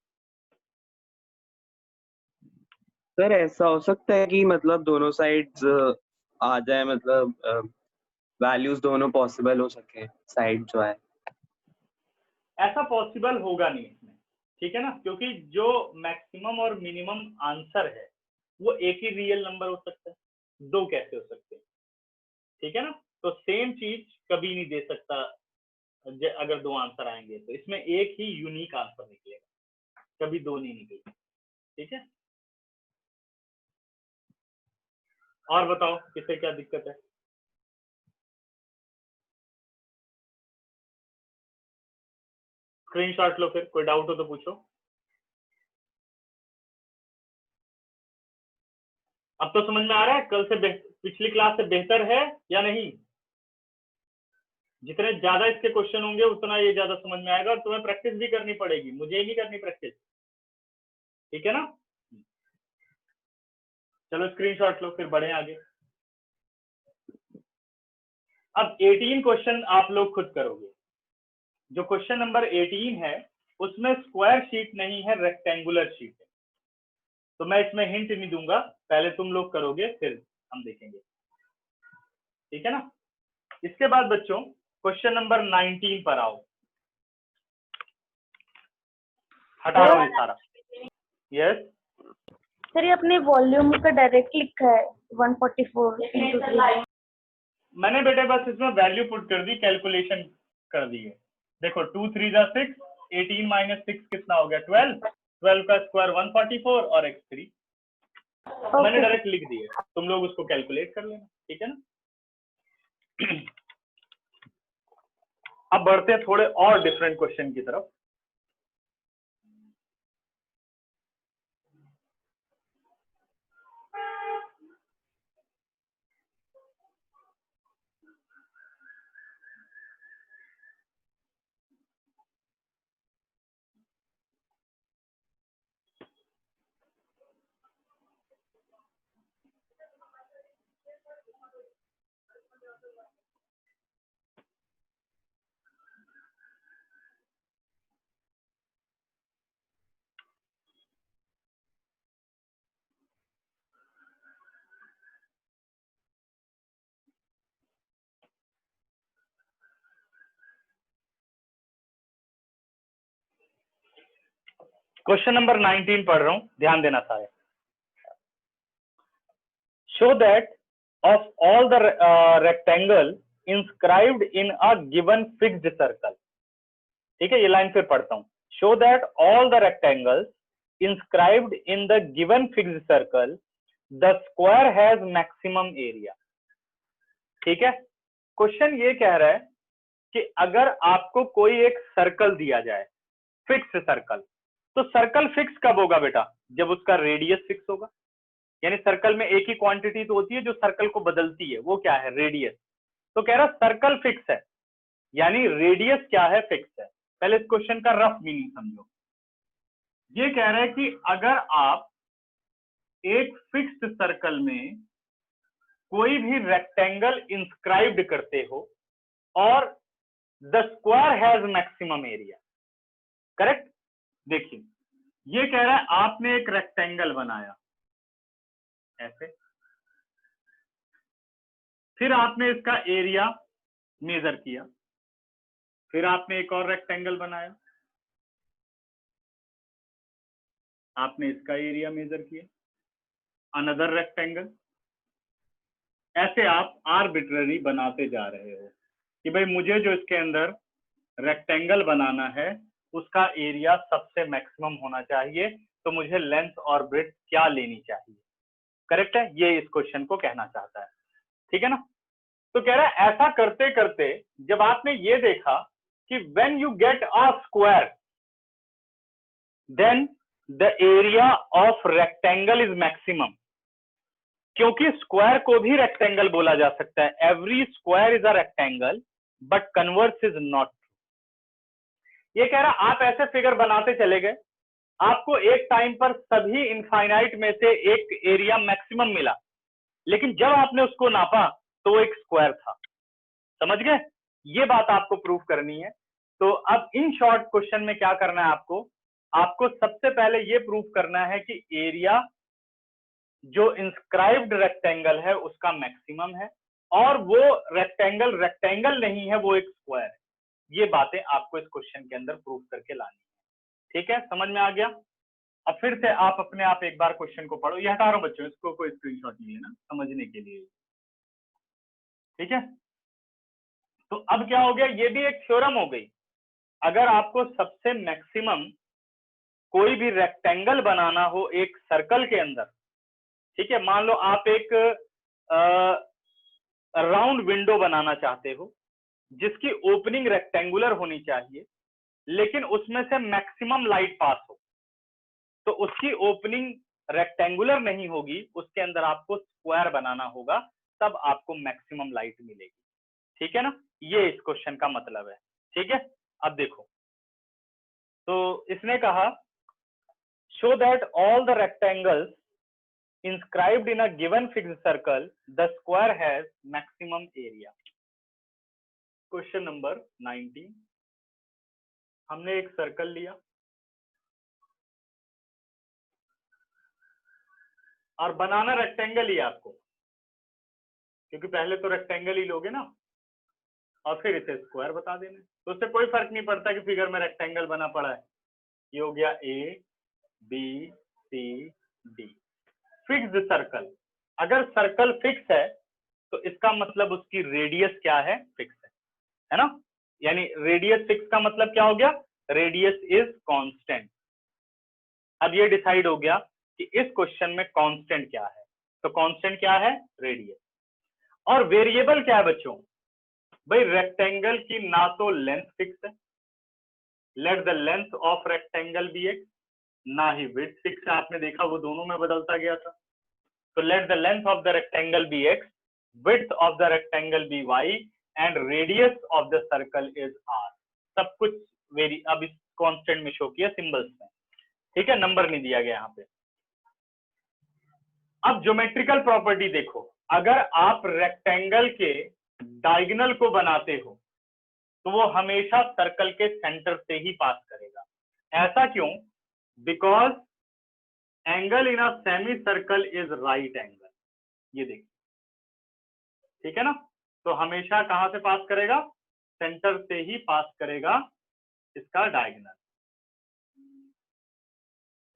सर ऐसा हो सकता है कि मतलब दोनों साइड्स आ जाए, मतलब वैल्यूज दोनों पॉसिबल हो सके साइड जो है। ऐसा पॉसिबल होगा नहीं इसमें, ठीक है ना, क्योंकि जो मैक्सिमम और मिनिमम आंसर है वो एक ही रियल नंबर हो सकता है, दो कैसे हो सकते हैं, ठीक है ना। तो सेम चीज कभी नहीं दे सकता अगर दो आंसर आएंगे, तो इसमें एक ही यूनिक आंसर निकलेगा, कभी दो नहीं निकलेगा, ठीक है। और बताओ किसे क्या दिक्कत है? स्क्रीनशॉट लो, फिर कोई डाउट हो तो पूछो। अब तो समझ में आ रहा है कल से पिछली क्लास से बेहतर है या नहीं? जितने ज्यादा इसके क्वेश्चन होंगे उतना ये ज्यादा समझ में आएगा, और तुम्हें प्रैक्टिस भी करनी पड़ेगी, मुझे ही नहीं करनी प्रैक्टिस, ठीक है ना। चलो स्क्रीनशॉट लो, फिर बढ़े आगे। अब 18 क्वेश्चन आप लोग खुद करोगे। जो क्वेश्चन नंबर 18 है उसमें स्क्वायर शीट नहीं है, रेक्टेंगुलर शीट है, तो मैं इसमें हिंट नहीं दूंगा, पहले तुम लोग करोगे फिर हम देखेंगे, ठीक है ना। इसके बाद बच्चों क्वेश्चन नंबर 19 पर आओ। हटा दो ये सारा। यस सर ये अपने वॉल्यूम का डायरेक्ट लिखा है 144 × 3। मैंने बेटे बस इसमें वैल्यू पुट कर दी, कैलकुलेशन कर दी है। देखो 2 3 जा 6, 18 - 6 कितना हो गया 12, 12 का स्क्वायर 144 और x3 मैंने डायरेक्ट लिख दिया, तुम लोग उसको कैलकुलेट कर लेना, ठीक है ना। अब बढ़ते हैं थोड़े और डिफरेंट क्वेश्चन की तरफ। क्वेश्चन नंबर 19 पढ़ रहा हूं, ध्यान देना सारे। Show that of all the rectangle inscribed in a given fixed circle, ठीक है, ये लाइन फिर पढ़ता हूं। Show that all the rectangles inscribed in the given fixed circle the square has maximum area, ठीक है। क्वेश्चन ये कह रहा है कि अगर आपको कोई एक सर्कल दिया जाए, फिक्स सर्कल, तो सर्कल फिक्स कब होगा बेटा? जब उसका रेडियस फिक्स होगा। यानी सर्कल में एक ही क्वांटिटी तो होती है जो सर्कल को बदलती है, वो क्या है? रेडियस। तो कह रहा सर्कल फिक्स है, यानी रेडियस क्या है? फिक्स है। पहले इस क्वेश्चन का रफ मीनिंग समझो। ये कह रहा है कि अगर आप एक फिक्स्ड सर्कल में कोई भी रेक्टेंगल इंस्क्राइब्ड करते हो और the square has maximum area, correct. देखिए ये कह रहा है आपने एक रेक्टेंगल बनाया ऐसे, फिर आपने इसका एरिया मेजर किया, फिर आपने एक और रेक्टेंगल बनाया, आपने इसका एरिया मेजर किया, अनदर रेक्टेंगल। ऐसे आप आर्बिट्ररी बनाते जा रहे हो कि भाई मुझे जो इसके अंदर रेक्टेंगल बनाना है उसका एरिया सबसे मैक्सिमम होना चाहिए, तो मुझे लेंथ और ब्रेड्थ क्या लेनी चाहिए, करेक्ट है। ये इस क्वेश्चन को कहना चाहता है, ठीक है ना। तो कह रहा है ऐसा करते करते जब आपने ये देखा कि when you get a square then the area of rectangle is maximum, क्योंकि स्क्वायर को भी रेक्टेंगल बोला जा सकता है। Every square is a rectangle but converse is not. ये कह रहा आप ऐसे फिगर बनाते चले गए, आपको एक टाइम पर सभी इनफाइनाइट में से एक एरिया मैक्सिमम मिला, लेकिन जब आपने उसको नापा तो वो एक स्क्वायर था। समझ गए? ये बात आपको प्रूफ करनी है। तो अब इन शॉर्ट क्वेश्चन में क्या करना है आपको सबसे पहले ये प्रूफ करना है कि एरिया जो इंस्क्राइब्ड रेक्टेंगल है उसका मैक्सिमम है, और वो रेक्टेंगल रेक्टेंगल नहीं है, वो एक स्क्वायर है। ये बातें आपको इस क्वेश्चन के अंदर प्रूव करके लानी है। ठीक है, समझ में आ गया? अब फिर से आप अपने आप एक बार क्वेश्चन को पढ़ो। ये हटा रहा हूं बच्चों, इसको कोई स्क्रीनशॉट नहीं लेना, समझने के लिए। ठीक है, तो अब क्या हो गया, ये भी एक थ्योरम हो गई। अगर आपको सबसे मैक्सिमम कोई भी रेक्टेंगल बनाना हो एक सर्कल के अंदर, ठीक है, मान लो आप एक राउंड विंडो बनाना चाहते हो जिसकी ओपनिंग रेक्टेंगुलर होनी चाहिए, लेकिन उसमें से मैक्सिमम लाइट पास हो, तो उसकी ओपनिंग रेक्टेंगुलर नहीं होगी, उसके अंदर आपको स्क्वायर बनाना होगा, तब आपको मैक्सिमम लाइट मिलेगी। ठीक है ना, ये इस क्वेश्चन का मतलब है। ठीक है, अब देखो, तो इसने कहा show that all the rectangles inscribed in a given fixed circle the square has maximum area। Question number 19, हमने एक सर्कल लिया और बनाना रेक्टेंगल ही आपको, क्योंकि पहले तो रेक्टेंगल ही लोगे ना और फिर इसे स्क्वायर बता देना, तो उससे कोई फर्क नहीं पड़ता कि फिगर में रेक्टेंगल बना पड़ा है। ये हो गया A B C D. Fixed circle, अगर सर्कल फिक्स है तो इसका मतलब उसकी रेडियस क्या है, फिक्स है ना, यानी रेडियस फिक्स का मतलब क्या हो गया, रेडियस इज कांस्टेंट। अब ये डिसाइड हो गया कि इस क्वेश्चन में कांस्टेंट क्या है, तो कांस्टेंट क्या है, रेडियस। और वेरिएबल क्या है बच्चों, भाई रेक्टेंगल की ना तो लेंथ फिक्स है, let the length of rectangle be x, ना ही विड्थ फिक्स है, आपने देखा वो दोनों में बदलता गया था। तो let the length of the rectangle be x, width of the rectangle be y, and radius of the circle is r। सब कुछ वेरी अब इस कांस्टेंट में शो किया सिंबल्स में। ठीक है, नंबर नहीं दिया गया यहाँ पे। अब ज्योमेट्रिकल प्रॉपर्टी देखो, अगर आप रेक्टेंगल के डायगोनल को बनाते हो तो वो हमेशा सर्कल के सेंटर से ही पास करेगा। ऐसा क्यों, because angle in a semi circle is right angle. ये देखिए, ठीक है ना, तो हमेशा कहां से पास करेगा, सेंटर से ही पास करेगा इसका डायगोनल।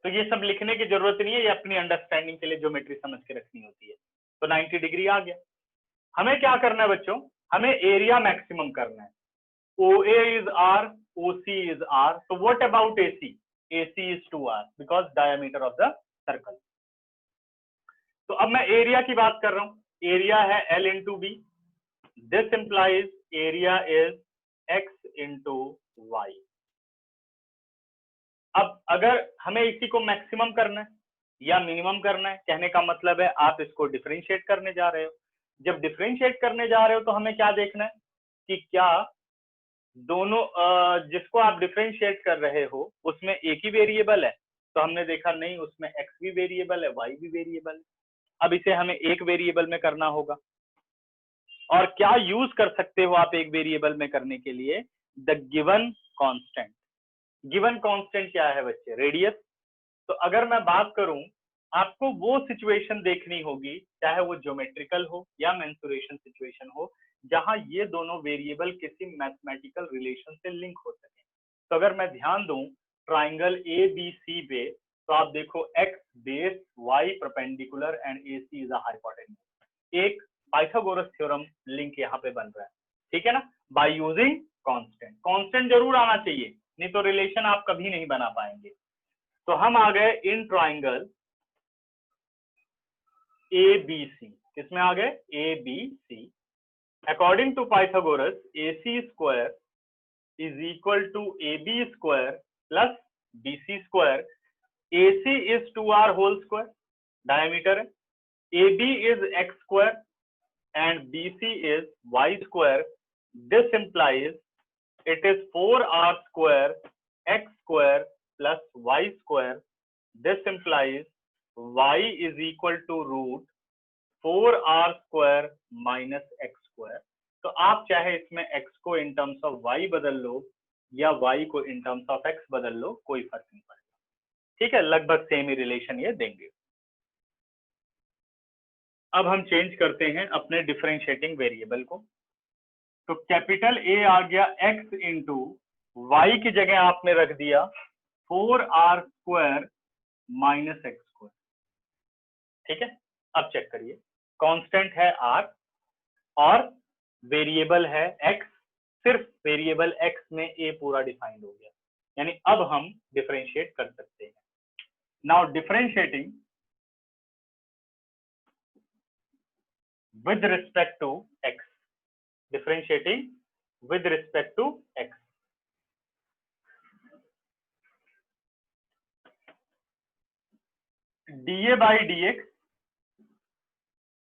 तो ये सब लिखने की जरूरत नहीं है, ये अपनी अंडरस्टैंडिंग के लिए ज्योमेट्री समझ के रखनी होती है। तो 90 डिग्री आ गया। हमें क्या करना है बच्चों, हमें एरिया मैक्सिमम करना है। OA is R, OC is R, तो what about AC? AC is 2R because diameter of the circle। तो अब मैं एरिया की बात कर रहा हूं, एरिया है L into B, this implies area is X into Y। अब अगर हमें इसी को मैक्सिमम करना है या मिनिमम करना है, कहने का मतलब है आप इसको डिफरेंशिएट करने जा रहे हो। जब डिफरेंशिएट करने जा रहे हो तो हमें क्या देखना है कि क्या दोनों जिसको आप डिफरेंशिएट कर रहे हो उसमें एक ही वेरिएबल है, तो हमने देखा नहीं, उसमें x भी वेरिएबल है, y भी वेरिएबल है। अब इसे हमें एक वेरिएबल में करना होगा, और क्या यूज कर सकते हो आप एक वेरिएबल में करने के लिए, the given constant. Given constant क्या है बच्चे, रेडियस। तो अगर मैं बात करूं, आपको वो सिचुएशन देखनी होगी, चाहे वो ज्योमेट्रिकल हो या मेंसुरेशन सिचुएशन हो, जहां ये दोनों वेरिएबल किसी मैथमेटिकल रिलेशन से लिंक हो सके। तो अगर मैं ध्यान दूं ट्राइंगल ABC पे, तो आप देखो x base, y perpendicular and AC is a hypotenuse. एक पाइथागोरस थ्योरम लिंक यहाँ पे बन रहा है, ठीक है ना, बाय यूजिंग कांस्टेंट। कांस्टेंट जरूर आना चाहिए, नहीं तो रिलेशन आप कभी नहीं बना पाएंगे। तो हम आ गए इन ट्राइंगल ABC, किसमें आ गए, ABC। According to Pythagoras, AC square is equal to AB square plus BC square। AC is 2R whole square, diameter है, AB is x square and BC is y square। This implies it is 4R square x square plus y square। This implies y is equal to root 4R square minus x square। तो आप चाहे इसमें x को इन terms of y बदल लो या y को इन terms of x बदल लो, कोई फर्क नहीं पड़ेगा। ठीक है, लगभग सेम ही रिलेशन ये देंगे। अब हम चेंज करते हैं अपने डिफरेंशिएटिंग वेरिएबल को। तो कैपिटल ए आ गया x इंटू वाई की जगह आपने रख दिया 4r² माइनस x²। ठीक है, अब चेक करिए, कांस्टेंट है r और वेरिएबल है x, सिर्फ वेरिएबल x में a पूरा डिफाइंड हो गया, यानी अब हम डिफरेंशिएट कर सकते हैं। Now differentiating with respect to x, differentiating with respect to x, dA by dx,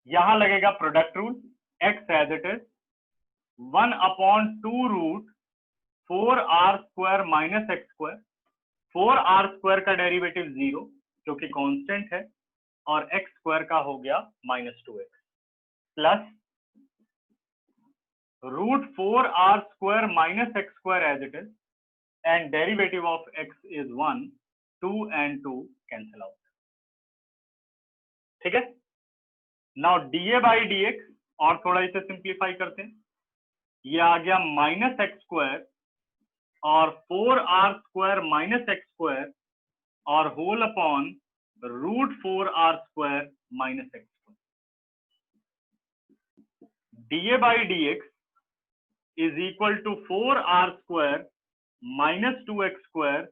यहां लगेगा product rule, x as it is 1/2 root 4r² minus x², 4r² का डेरिवेटिव 0 जो कि कांस्टेंट है, और x² का हो गया -2x, plus root 4r² minus x² as it is, and derivative of x is 1, 2 and 2 cancel out. ठीक है, now dA by dx, और थोड़ा इसे सिंप्लीफाई करते हैं, ये आ गया -x² और 4r² minus x² और whole upon root 4r² minus x²। dA by dx is equal to 4r² minus 2x²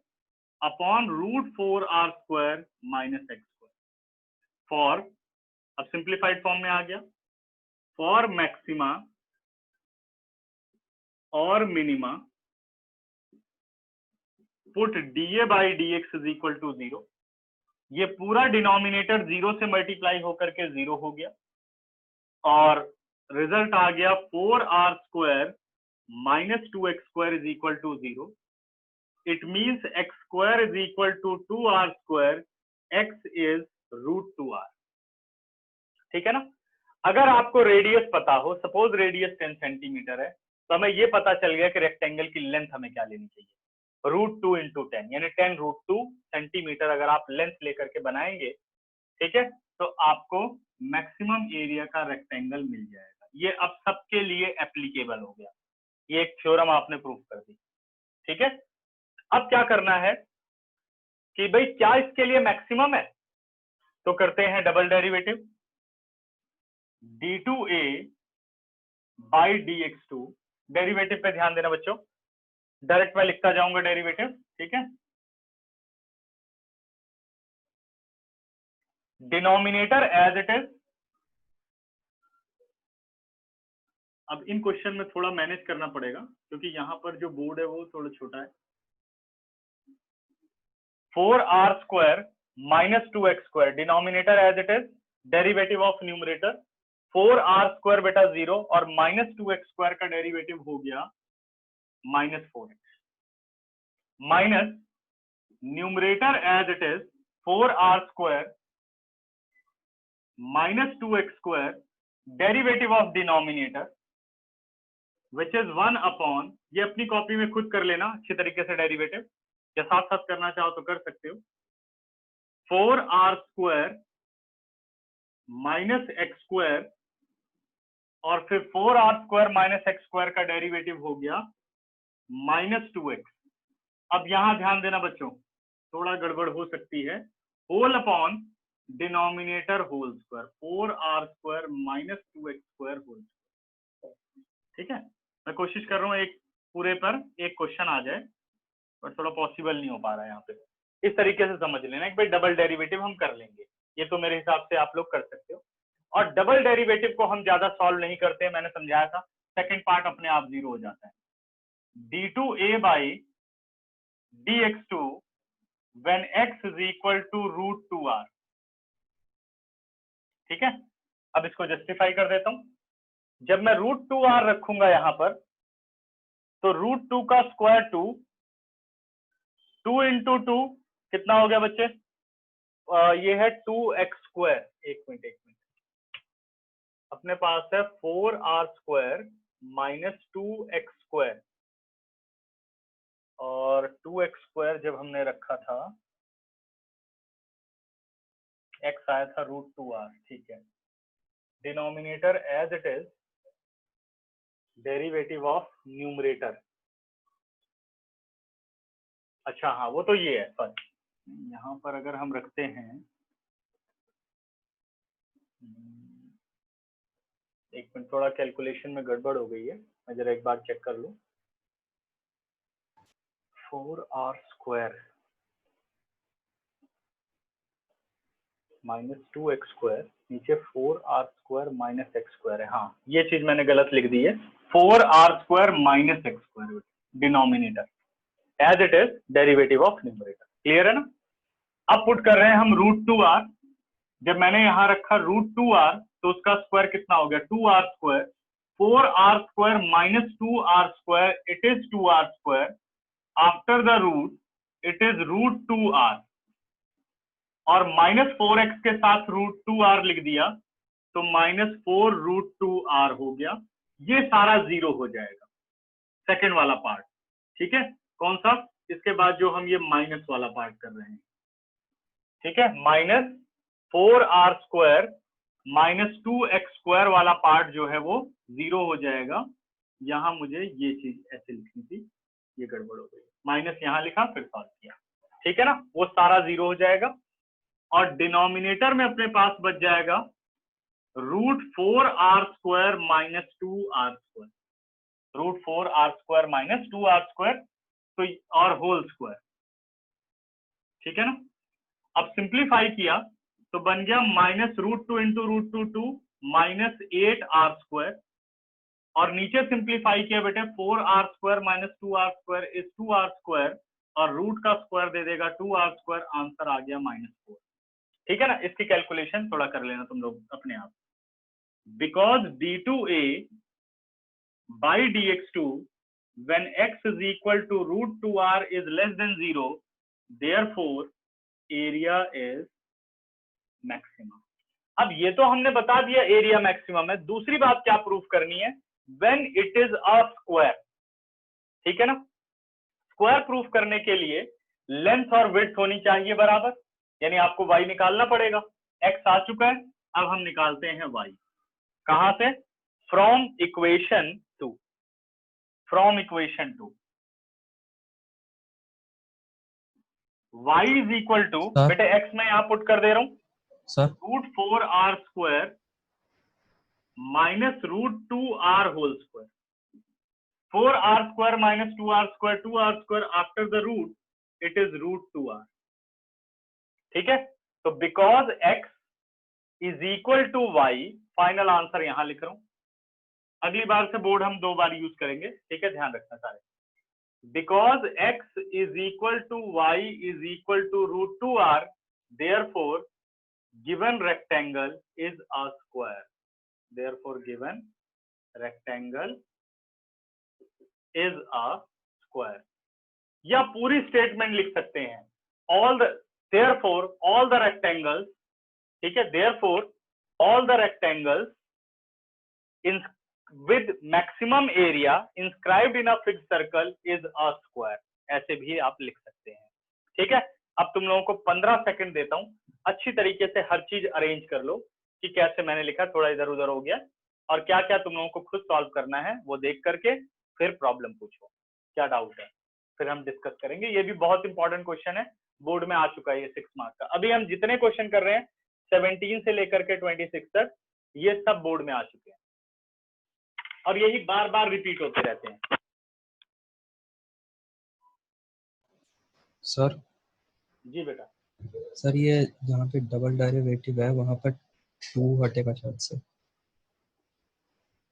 upon root 4r² minus x²। for, अब सिंप्लीफाइड फॉर्म में आ गया, फॉर मैक्सिमा और minima put dA by dx is equal to 0। ये पूरा denominator 0 से multiply होकर के 0 हो गया, और रिजल्ट आ गया 4r² minus 2x² is equal to 0. It means x² is equal to 2r², x is root 2r। ठीक है ना, अगर आपको रेडियस पता हो, सपोज रेडियस 10 सेंटीमीटर है, तो हमें ये पता चल गया कि रेक्टेंगल की लेंथ हमें क्या लेनी चाहिए, √2 × 10, यानी 10√2 सेंटीमीटर अगर आप लेंथ लेकर के बनाएंगे, ठीक है, तो आपको मैक्सिमम एरिया का रेक्टेंगल मिल जाएगा। ये अब सबके लिए एप्लीकेबल हो गया, ये एक थ्योरम आपने प्रूव कर दी। ठीक है, अब क्या करना है कि भाई क्या इसके लिए मैक्सिमम है, तो करते हैं double derivative, d2a by dx2। Derivative पे ध्यान देना बच्चों, डायरेक्ट मैं लिखता जाऊंगा डेरिवेटिव। ठीक है, डिनोमिनेटर एज इट इज, अब इन क्वेश्चन में थोड़ा मैनेज करना पड़ेगा क्योंकि यहाँ पर जो बोर्ड है वो थोड़ा छोटा है। 4r² minus 2x², denominator as it is, derivative of numerator 4r² बेटा 0 और -2x² का डेरिवेटिव हो गया -4x, minus numerator as it is 4r² minus 2x², derivative of denominator which is 1/, ये अपनी कॉपी में खुद कर लेना अच्छी तरीके से डेरिवेटिव, या साथ साथ करना चाहो तो कर सकते हो, 4r² minus x² और फिर 4r² minus x² का डेरिवेटिव हो गया -2x। अब यहां ध्यान देना बच्चों, थोड़ा गड़बड़ हो सकती है, whole upon denominator whole square, 4r² minus 2x² whole square. ठीक है, मैं कोशिश कर रहा हूँ एक पूरे पर एक क्वेश्चन आ जाए, पर थोड़ा पॉसिबल नहीं हो पा रहा है यहाँ पे। इस तरीके से समझ लेना कि भाई डबल डेरिवेटिव हम कर लेंगे, ये तो मेरे हिसाब से आप लोग कर सकते हो। और डबल डेरिवेटिव को हम ज्यादा सॉल्व नहीं करते, मैंने समझाया था, सेकंड पार्ट अपने आप 0 हो जाता है। d2a by dx2 when x is equal to √2r। ठीक है, अब इसको जस्टिफाई कर देता हूं। जब मैं √2r रखूंगा यहां पर, तो √2 का स्क्वायर 2 × 2 कितना हो गया बच्चे, ये है 2x²। एक मिनट, अपने पास है 4r² minus 2x², और 2x² जब हमने रखा था, x आया था √2r। ठीक है, denominator as it is derivative of numerator. अच्छा हाँ, वो तो ये है, सॉरी यहाँ पर अगर हम रखते हैं, एक मिनट, थोड़ा कैलकुलेशन में गड़बड़ हो गई है, मैं जरा एक बार चेक कर लूं। 4r² माइनस 2x² नीचे 4r² माइनस x² है। हाँ, ये चीज मैंने गलत लिख दी है, 4r² minus x² denominator as it is derivative of numerator. Clear है ना? अब पुट कर रहे हैं हम √2r। जब मैंने यहाँ रखा √2r तो उसका स्क्वायर कितना हो गया, 2r²। 4r² minus 2r², it is 2r²। After the root it is √2r, और माइनस 4x के साथ √2r लिख दिया तो -4√2r हो गया। ये सारा जीरो हो जाएगा, सेकंड वाला पार्ट। ठीक है, कौन सा? इसके बाद जो हम ये माइनस वाला पार्ट कर रहे हैं, ठीक है, -4r² माइनस 2x² वाला पार्ट जो है वो जीरो हो जाएगा। यहां मुझे ये चीज ऐसे लिखनी थी, ये गड़बड़ हो गई, माइनस यहां लिखा फिर सॉल्व किया। ठीक है ना, वो सारा जीरो हो जाएगा, और डिनोमिनेटर में अपने पास बच जाएगा √4r² minus 2r², √4r² minus 2r², तो और होल स्क्वायर। ठीक है ना? अब सिंप्लीफाई किया तो बन गया -√2 इंटू √2 माइनस 8r², और नीचे सिंप्लीफाई किया बेटे 4r² minus 2r² is 2r², और रूट का स्क्वायर दे देगा 2r², आंसर आ गया -4। ठीक है ना? इसकी कैलकुलेशन थोड़ा कर लेना तुम लोग अपने आप। Because d2a by dx2 when x is equal to √2r is less than 0, therefore area is maximum। अब ये तो हमने बता दिया एरिया मैक्सिमम है, दूसरी बात क्या प्रूफ करनी है, when it is a square। ठीक है ना? स्क्वायर प्रूफ करने के लिए लेंथ और विड्थ होनी चाहिए बराबर, यानी आपको y निकालना पड़ेगा। x आ चुका है, अब हम निकालते हैं y। कहां से? From equation 2। From equation 2 y is equal to, बेटे x मैं यहां पुट कर दे रहा हूं sir, √4r² minus √2r whole square. 4r² minus 2r², 2r² after the root it is √2r। ठीक है, तो because x is equal to y, final answer यहां लिख रहा हूं। अगली बार से बोर्ड हम 2 बार यूज करेंगे, ठीक है, ध्यान रखना सारे। Because x is equal to y is equal to √2r, therefore given rectangle is a square, therefore given rectangle is a square। या पूरी स्टेटमेंट लिख सकते हैं, therefore all the rectangles, ठीक है, therefore all the rectangles in with maximum area inscribed in a fixed circle is a square। ऐसे भी आप लिख सकते हैं। ठीक है, अब तुम लोगों को 15 सेकंड देता हूं, अच्छी तरीके से हर चीज अरेंज कर लो कि कैसे मैंने लिखा, थोड़ा इधर उधर हो गया, और क्या क्या तुम लोगों को खुद सॉल्व करना है वो देख करके फिर प्रॉब्लम पूछो, क्या डाउट है, फिर हम डिस्कस करेंगे। ये भी बहुत इंपॉर्टेंट क्वेश्चन है, बोर्ड में आ चुका है ये 6 मार्क्स का। अभी हम जितने क्वेश्चन कर रहे हैं 17 से लेकर के 26 तक, ये सब बोर्ड में आ चुके हैं, और यही बार बार रिपीट होते रहते हैं। सर जी बेटा। सर, ये जहाँ पे डबल डेरिवेटिव है वहाँ पर 2 हटेगा शायद से।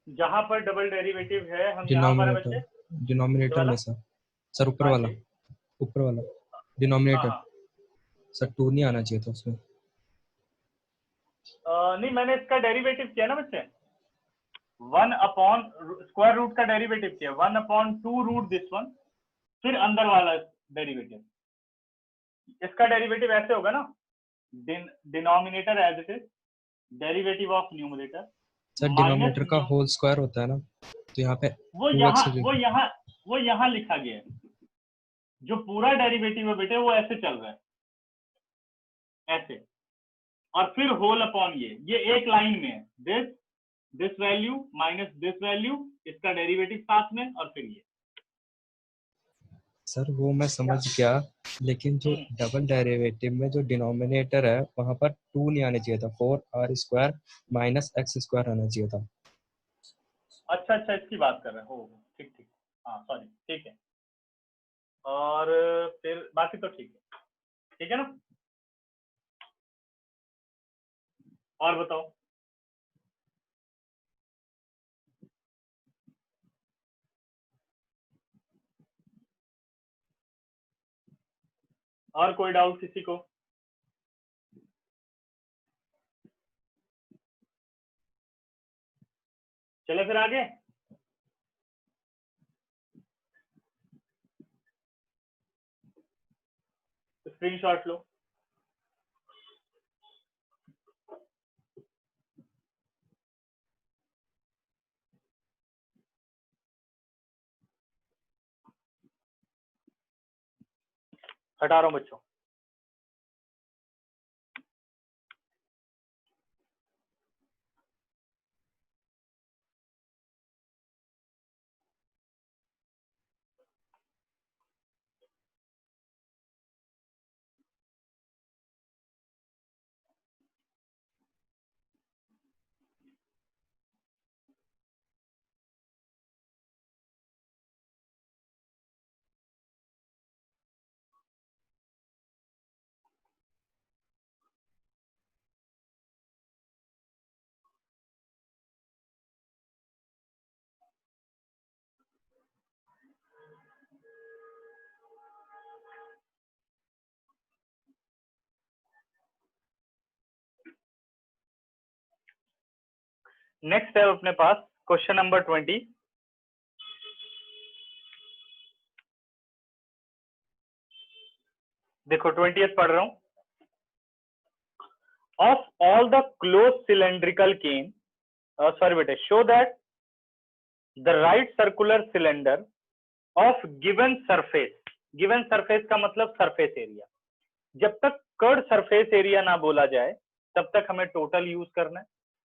जहां पर डबल डेरिवेटिव है हम यहाँ पर बच्चे डिनोमिनेटर में सर ऊपर हाँ वाला डिनोमिनेटर। हाँ। सर 2 नहीं आना चाहिए था उसमें। नहीं, मैंने इसका डेरिवेटिव किया ना बच्चे, 1 अपॉन स्क्वायर रूट का डेरिवेटिव किया, 1/2 रूट दिस वन, फिर अंदर वाला डेरिवेटिव। इसका डेरिवेटिव ऐसे होगा ना, denominator as it is derivative of numerator. Sir denominator का होल स्क्वायर होता है ना, तो यहाँ पे वो यहाँ लिखा गया है, जो पूरा डेरिवेटिव है बेटे वो ऐसे चल रहा है, ऐसे, और फिर होल अपॉन ये एक लाइन में है, this this value minus this value, इसका डेरिवेटिव साथ में, और फिर ये। सर वो मैं समझ गया, लेकिन जो डबल डेरिवेटिव में जो डिनोमिनेटर है वहां पर 2 नहीं आना चाहिए था, 4r² माइनस x² आना चाहिए था। अच्छा अच्छा, इसकी बात कर रहे हो, ठीक ठीक, हाँ सॉरी, ठीक है। और फिर बाकी तो ठीक है ना। और बताओ। और कोई डाउट किसी को? चले फिर आगे। स्क्रीनशॉट लो। हटा रहा हूं बच्चों। नेक्स्ट है अपने पास क्वेश्चन नंबर 20। देखो 20th पढ़ रहा हूं। Of all the close cylindrical can, sorry बेटे, show that the right circular cylinder of given surface, given surface का मतलब सरफेस एरिया, जब तक कर्ड सरफेस एरिया ना बोला जाए तब तक हमें टोटल यूज करना है।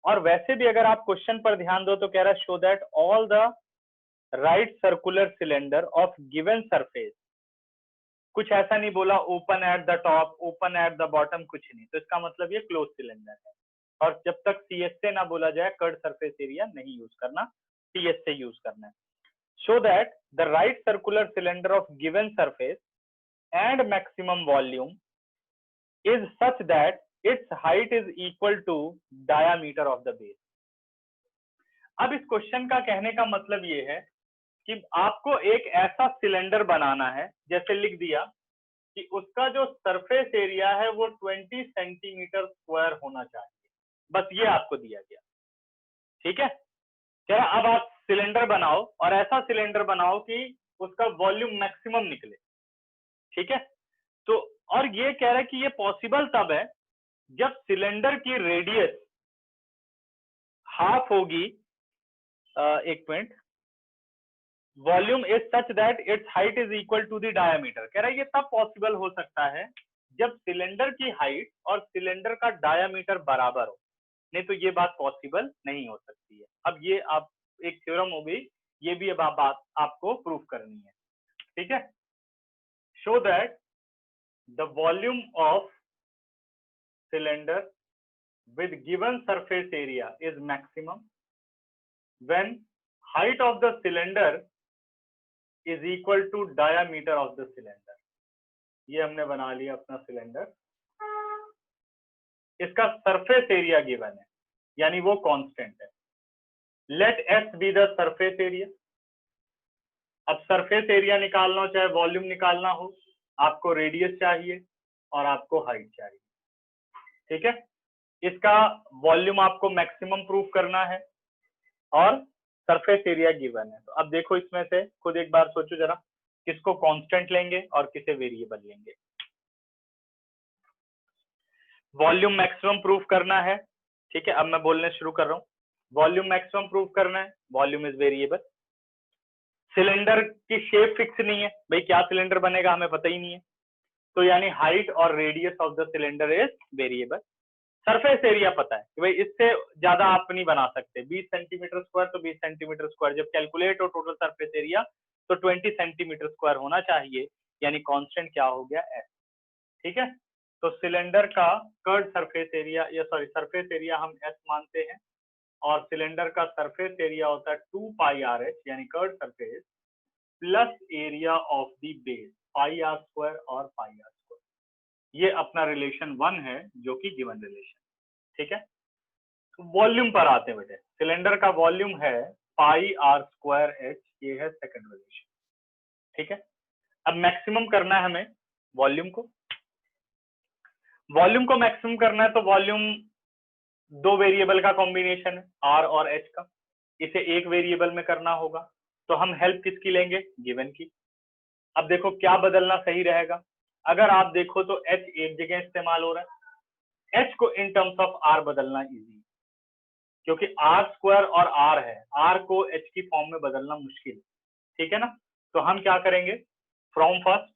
और वैसे भी अगर आप क्वेश्चन पर ध्यान दो तो कह रहा है show that all the right circular cylinder of given surface, कुछ ऐसा नहीं बोला open at the top, open at the bottom, कुछ नहीं। तो इसका मतलब ये क्लोज सिलेंडर है। और जब तक CS से ना बोला जाए कर्ड सरफेस एरिया नहीं यूज करना, CS से यूज करना है। Show that the right circular cylinder of given surface and maximum volume is such that its height is equal to diameter of the base. अब इस क्वेश्चन का कहने का मतलब ये है कि आपको एक ऐसा सिलेंडर बनाना है, जैसे लिख दिया कि उसका जो सरफेस एरिया है वो 20 सेंटीमीटर स्क्वायर होना चाहिए, बस ये आपको दिया गया। ठीक है, कह रहा अब आप सिलेंडर बनाओ और ऐसा सिलेंडर बनाओ कि उसका वॉल्यूम मैक्सिमम निकले। ठीक है, तो और ये कह रहा है कि ये पॉसिबल तब है जब सिलेंडर की रेडियस हाफ होगी, एक minute, volume is such that its height is equal to the diameter. कह रहा है ये तब पॉसिबल हो सकता है जब सिलेंडर की हाइट और सिलेंडर का डायामीटर बराबर हो, नहीं तो ये बात पॉसिबल नहीं हो सकती है। अब ये आप एक थ्योरम हो गई, ये भी अब बात आपको प्रूफ करनी है। ठीक है, show that the volume of cylinder with given surface area is maximum when height of the cylinder is equal to diameter of the cylinder। ये हमने बना लिया अपना सिलेंडर, इसका सरफेस एरिया गिवन है यानी वो कांस्टेंट है। Let S be the surface area. अब सरफेस एरिया निकालना हो चाहे वॉल्यूम निकालना हो, आपको रेडियस चाहिए और आपको हाइट चाहिए। ठीक है, इसका वॉल्यूम आपको मैक्सिमम प्रूफ करना है और सरफेस एरिया गिवन है। तो अब देखो इसमें से खुद एक बार सोचो जरा, किसको कांस्टेंट लेंगे और किसे वेरिएबल लेंगे। वॉल्यूम मैक्सिमम प्रूफ करना है। ठीक है, अब मैं बोलने शुरू कर रहा हूँ। वॉल्यूम मैक्सिमम प्रूफ करना है, वॉल्यूम इज वेरिएबल। सिलेंडर की शेप फिक्स नहीं है भाई, क्या सिलेंडर बनेगा हमें पता ही नहीं है, तो यानी हाइट और radius of the cylinder is variable. Surface area पता है कि भाई इससे ज्यादा आप नहीं बना सकते, 20 सेंटीमीटर स्क्वायर तो 20 सेंटीमीटर स्क्वायर, जब कैलकुलेट हो टोटल सरफेस एरिया तो 20 सेंटीमीटर स्क्वायर होना चाहिए, यानी कांस्टेंट क्या हो गया एस। ठीक है, तो सिलेंडर का कर्ड सरफेस एरिया, या सॉरी सरफेस एरिया हम एस मानते हैं, और सिलेंडर का सरफेस एरिया होता है 2 पाई आर एच यानी curved surface plus area of the base pi are square और पाई आर स्क्वायर। ये अपना रिलेशन 1 है जो कि गिवन रिलेशन। ठीक है, तो वॉल्यूम पर आते हैं बेटे। सिलेंडर का वॉल्यूम है पाई आर स्क्वायर एच, ये है सेकंड रिलेशन। ठीक है, अब मैक्सिमम करना है हमें वॉल्यूम को। वॉल्यूम को मैक्सिमम करना है तो वॉल्यूम दो वेरिएबल का कॉम्बिनेशन है आर और एच का, इसे एक वेरिएबल में करना होगा, तो हम हेल्प किसकी लेंगे, गिवन की। अब देखो क्या बदलना सही रहेगा, अगर आप देखो तो एच एक जगह इस्तेमाल हो रहा है, एच को इन टर्म्स ऑफ आर बदलना इजी, क्योंकि आर स्क्वायर और आर है, आर को एच की फॉर्म में बदलना मुश्किल। ठीक है ना, तो हम क्या करेंगे, फ्रॉम फर्स्ट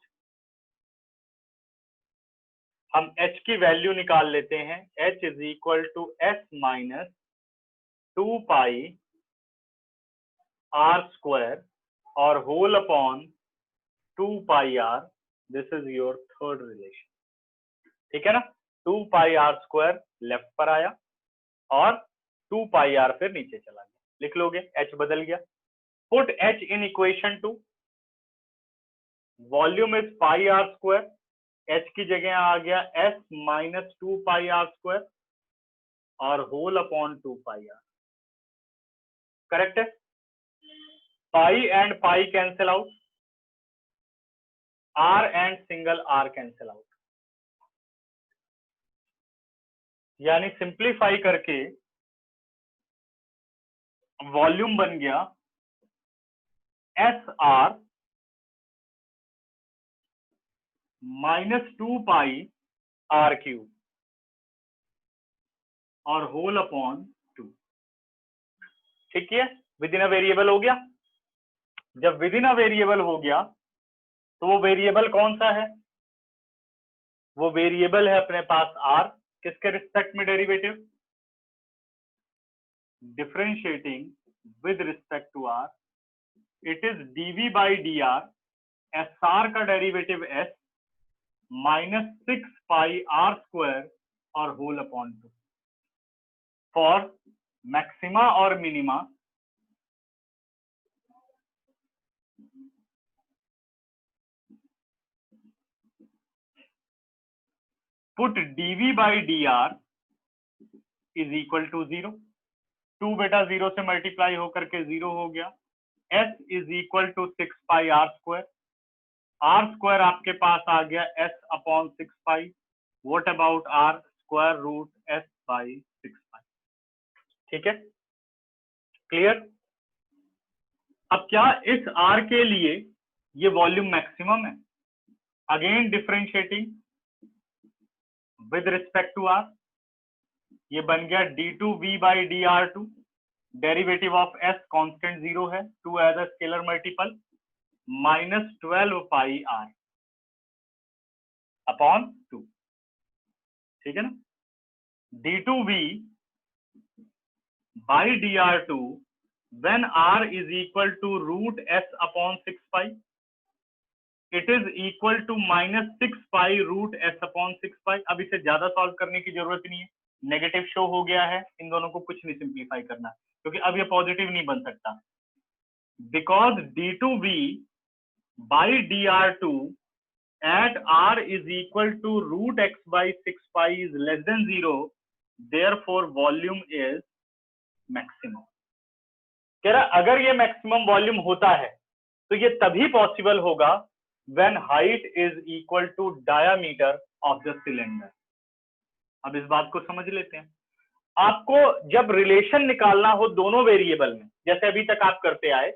हम h की वैल्यू निकाल लेते हैं, h is equal to S minus 2 pi are square और whole upon 2 pi R, this is your third relation. ठीक है ना, 2 पाई आर स्क्वायर लेफ्ट पर आया और 2 पाई आर फिर नीचे चला गया, लिख लोगे h बदल गया। Put h in equation 2, volume is pi are square, h की जगह आ गया s minus 2 pi are square और whole upon 2 pi R. Correct है, pi and pi cancel out, R and single R cancel out, यानी simplify करके volume बन गया S R minus 2 pi R cube और होल अपॉन 2। ठीक है, with in a variable हो गया। जब विद इन अ वेरिएबल हो गया तो वो वेरिएबल कौन सा है, वो वेरिएबल है अपने पास आर, किसके रिस्पेक्ट में derivative, differentiating with respect to R, it is DV by D R, S R का derivative S minus 6 pi are square और होल अपॉन 2। फॉर मैक्सिमा और minima put dv by D R is equal to 0, 2 बेटा 0 से multiply होकर के 0 हो गया, s is equal to 6 pi are square, r square आपके पास आ गया s upon 6 pi, what about r, square root s by 6 pi. ठीक है, क्लियर। अब क्या इस r के लिए ये वॉल्यूम मैक्सिमम है, again differentiating with respect to r, ये बन गया d2v by D r two, derivative of s constant 0 है, 2 as a scalar multiple, minus 12 pi r upon 2। ठीक है ना, d2v by D r two when r is equal to root s upon 6 pi, it is equal to minus 6 pi root s upon 6 pi। अब इसे ज्यादा solve करने की जरूरत नहीं है, नेगेटिव शो हो गया है, इन दोनों को कुछ नहीं सिंप्लीफाई करना क्योंकि अब ये पॉजिटिव नहीं बन सकता, because d2v by D r two at r is equal to root x by 6 pi is less than 0, therefore volume is maximum। कह रहा अगर ये मैक्सिमम वॉल्यूम होता है तो ये तभी पॉसिबल होगा when height is equal to diameter of the cylinder. अब इस बात को समझ लेते हैं, आपको जब रिलेशन निकालना हो दोनों वेरिएबल में, जैसे अभी तक आप करते आए,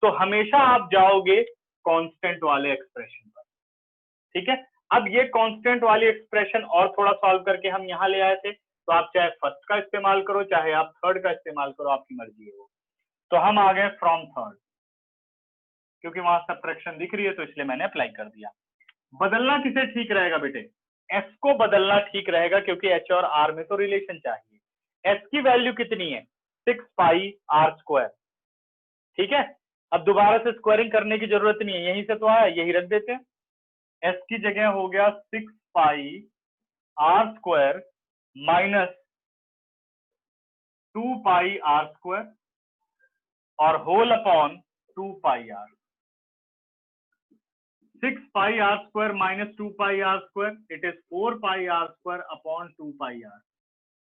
तो हमेशा आप जाओगे कांस्टेंट वाले एक्सप्रेशन पर। ठीक है, अब ये कांस्टेंट वाली एक्सप्रेशन और थोड़ा सॉल्व करके हम यहां ले आए थे, तो आप चाहे फर्स्ट का इस्तेमाल करो चाहे आप थर्ड का इस्तेमाल करो, आपकी मर्जी है वो। तो हम आ गए फ्रॉम थर्ड, क्योंकि वहां सब्ट्रैक्शन दिख रही है तो इसलिए मैंने अप्लाई कर दिया। बदलना किसे ठीक रहेगा बेटे, एस को बदलना ठीक रहेगा क्योंकि एच और आर में तो रिलेशन चाहिए। एस की वैल्यू कितनी है 6 पाई आर स्क्वायर, ठीक है। अब दोबारा से स्क्वायरिंग करने की जरूरत नहीं है, यहीं से तो आया, यही रख देते हैं। एस की जगह हो गया 6 pi are square minus 2 pi are square और whole upon 2 pi R. 6 pi are square minus 2 pi are square, it is 4 pi are square upon 2 pi R.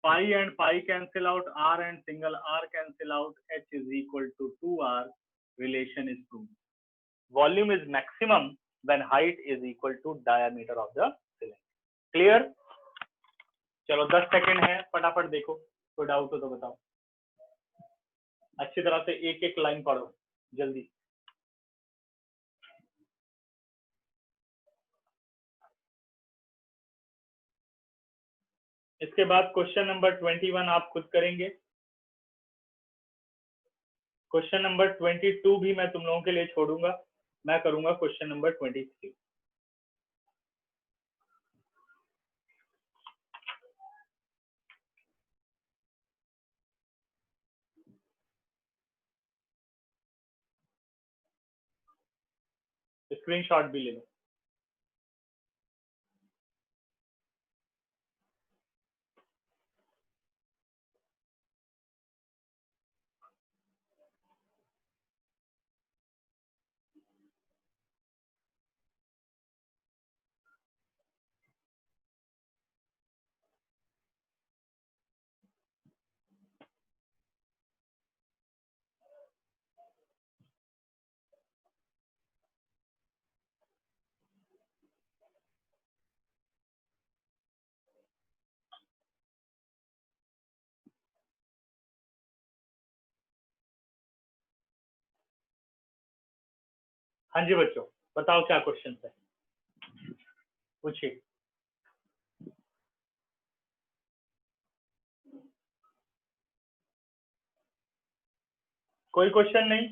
Pi and pi cancel out, R and single R cancel out, H is equal to 2R. Relation is proved. Volume is maximum when height is equal to diameter of the cylinder. Clear? चलो 10 second है, फटाफट देखो, कोई doubt हो तो बताओ। अच्छी तरह से एक एक लाइन पढ़ो जल्दी। इसके बाद क्वेश्चन नंबर 21 आप खुद करेंगे। क्वेश्चन नंबर 22 भी मैं तुम लोगों के लिए छोड़ूंगा, मैं करूंगा क्वेश्चन नंबर 23। स्क्रीनशॉट भी ले लो। हाँ जी बच्चों, बताओ क्या क्वेश्चन है, पूछिए। कोई क्वेश्चन नहीं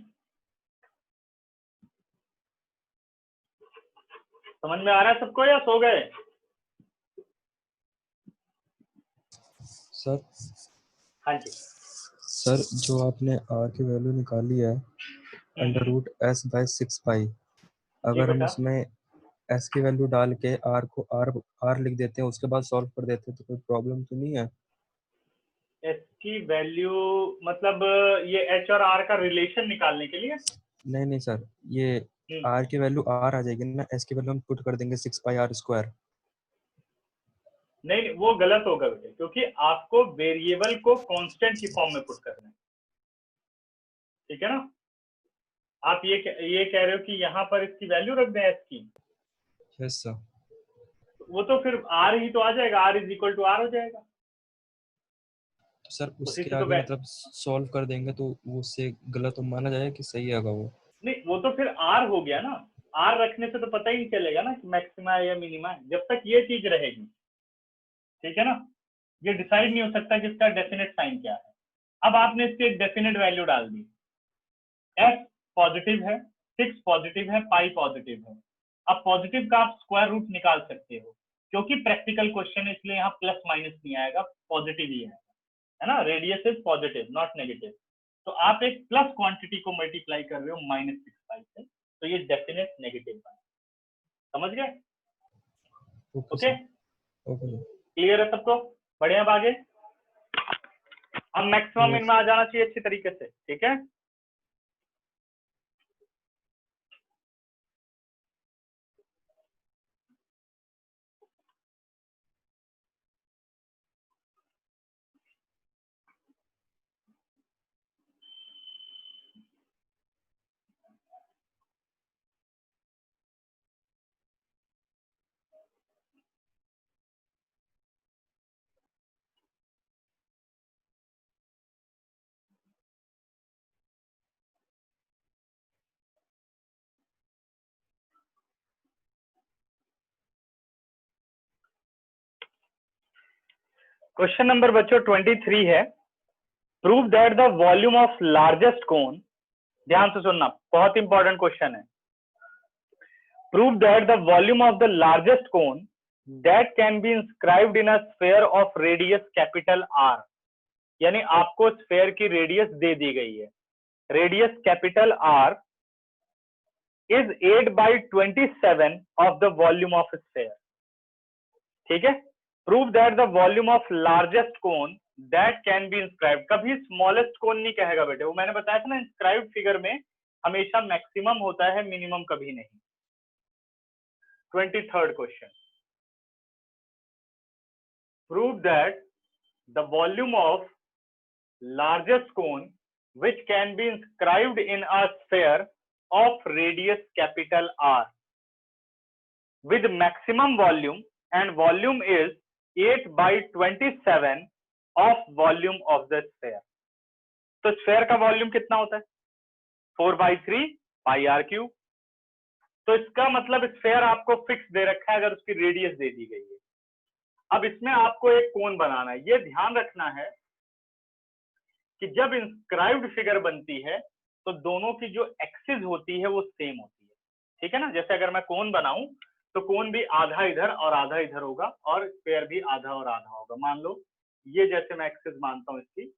समझ में आ रहा है सबको या सो गए? सर हाँ जी सर, जो आपने आर की वैल्यू निकाली है अंडर रूट एस बाई 6 पाई, अगर हम बेटा। उसमें एस की वैल्यू डाल के आर को आर लिख देते हैं, उसके बाद सॉल्व कर देते हैं, तो कोई प्रॉब्लम तो नहीं है? एस की वैल्यू मतलब ये एच और आर का रिलेशन निकालने के लिए? नहीं नहीं सर, ये आर की वैल्यू आर आ जाएगी ना, एस की वैल्यू हम पुट कर देंगे 6 पाई आर स्क्वायर। नहीं, वो गलत होगा बेटे, क्योंकि आपको वेरिएबल को कांस्टेंट की फॉर्म में पुट करना है, ठीक है ना। आप ये कह रहे हो कि यहाँ पर इसकी वैल्यू रख दें एस की? Yes sir. वो तो फिर आर ही तो आ जाएगा, r is equal to r हो जाएगा। तो सर उसी उसके से तो आगे मतलब सॉल्व कर देंगे तो वो उससे गलत तो माना जाएगा कि सही आएगा वो? नहीं, वो तो फिर आर हो गया ना। आर रखने से तो पता ही नहीं चलेगा ना कि मैक्सिमा है या मिनिमा है, जब तक ये चीज रहेगी, ठीक है ना। ये डिसाइड नहीं हो सकता कि इसका डेफिनेट साइन क्या है। अब आपने इसकी एक डेफिनेट वैल्यू डाल दी, एफ पॉजिटिव है, 6 पॉजिटिव है, पाई पॉजिटिव है। अब पॉजिटिव का आप स्क्वायर रूट निकाल सकते हो, क्योंकि प्रैक्टिकल क्वेश्चन है इसलिए यहाँ प्लस माइनस नहीं आएगा, पॉजिटिव ही है ना। Radius is positive not negative, तो आप एक प्लस क्वांटिटी को मल्टीप्लाई कर रहे हो -6 पाई से, तो ये डेफिनेट नेगेटिव है। समझ गए? ओके, क्लियर है सबको? बढ़िया। अब आगे अब मैक्सिमम इनमें आ जाना चाहिए अच्छी तरीके से, ठीक है। क्वेश्चन नंबर बच्चों 23 है, prove that the volume of largest cone, ध्यान से सुनना, बहुत इंपॉर्टेंट क्वेश्चन है। Prove that the volume of the largest cone that can be inscribed in a sphere of radius capital R, यानी आपको स्फेयर की रेडियस दे दी गई है, radius capital R is 8/27 of the volume of a sphere. ठीक है, prove that the volume of largest cone that can be inscribed, कभी smallest cone नहीं कहेगा बेटे, वो मैंने बताया था ना, inscribed फिगर में हमेशा मैक्सिमम होता है, मिनिमम कभी नहीं। 23rd question, prove that the volume of largest cone which can be inscribed in a sphere of radius capital R with maximum volume, and volume is 8/27 of volume of the sphere. तो sphere का volume कितना होता है? 4/3 pi R cube. तो इसका मतलब sphere आपको fix दे रखा है अगर उसकी रेडियस दे दी गई है। अब इसमें आपको एक कोन बनाना है। ये ध्यान रखना है कि जब इंस्क्राइब्ड फिगर बनती है तो दोनों की जो एक्सिस होती है वो सेम होती है, ठीक है ना। जैसे अगर मैं कोन बनाऊं तो कोन भी आधा इधर और आधा इधर होगा और स्फेयर भी आधा और आधा होगा। मान लो ये जैसे मैं एक्सिस मानता हूं इसकी,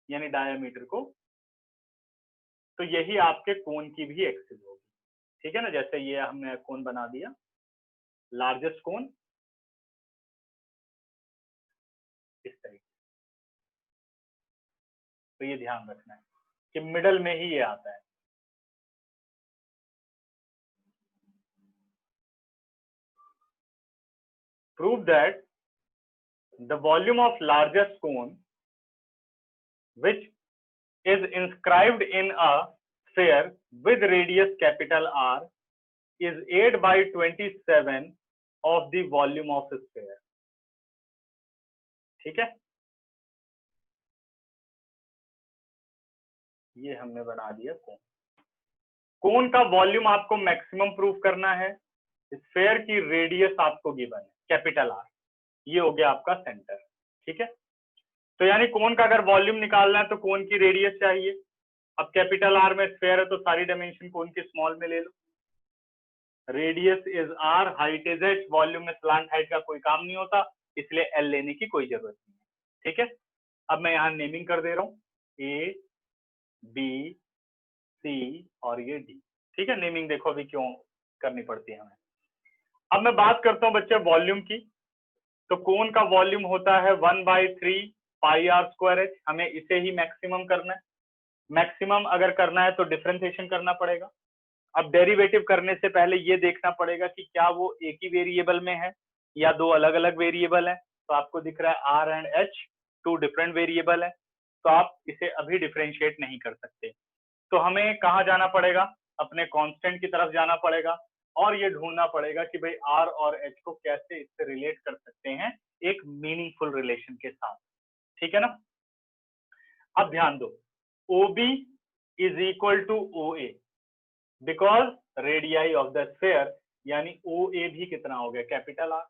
यानी डायमीटर को, तो यही आपके कोन की भी एक्सिस होगी, ठीक है ना। जैसे ये हमने कोन बना दिया, लार्जेस्ट कोन इस तरीके, तो ये ध्यान रखना है कि मिडल में ही ये आता है। Prove that the volume of largest cone which is inscribed in a sphere with radius capital R is 8/27 of the volume of the sphere, ठीक है। ये हमने बना दिया कोन। कोन का वॉल्यूम आपको मैक्सिमम प्रूफ करना है, स्फेयर की रेडियस आपको गिवन है कैपिटल आर, ये हो गया आपका सेंटर, ठीक है। तो यानी कोन का अगर वॉल्यूम निकालना है तो कोन की रेडियस चाहिए। अब कैपिटल आर में स्फेयर है तो सारी डायमेंशन कोन की स्मॉल में ले लो। Radius is R, height is H, volume में स्लांट हाइट का कोई काम नहीं होता, इसलिए एल लेने की कोई जरूरत नहीं है, ठीक है। अब मैं यहाँ नेमिंग कर दे रहा हूँ, ए बी सी और ये डी, ठीक है। नेमिंग देखो अभी क्यों करनी पड़ती है हमें। अब मैं बात करता हूँ बच्चे वॉल्यूम की। तो कोन का वॉल्यूम होता है 1/3 पाई आर स्क्वायर एच, हमें इसे ही मैक्सिमम करना है। मैक्सिमम अगर करना है तो डिफरेंशिएशन करना पड़ेगा। अब डेरिवेटिव करने से पहले ये देखना पड़ेगा कि क्या वो एक ही वेरिएबल में है या दो अलग अलग वेरिएबल है। तो आपको दिख रहा है r and h, two different variable है, तो आप इसे अभी डिफरेंशिएट नहीं कर सकते। तो हमें कहाँ जाना पड़ेगा? अपने कांस्टेंट की तरफ जाना पड़ेगा और ये ढूंढना पड़ेगा कि भाई आर और एच को कैसे इससे रिलेट कर सकते हैं एक मीनिंगफुल रिलेशन के साथ, ठीक है ना। अब ध्यान दो, OB is equal to OA because radii of the sphere, यानी OA भी कितना हो गया? Capital R.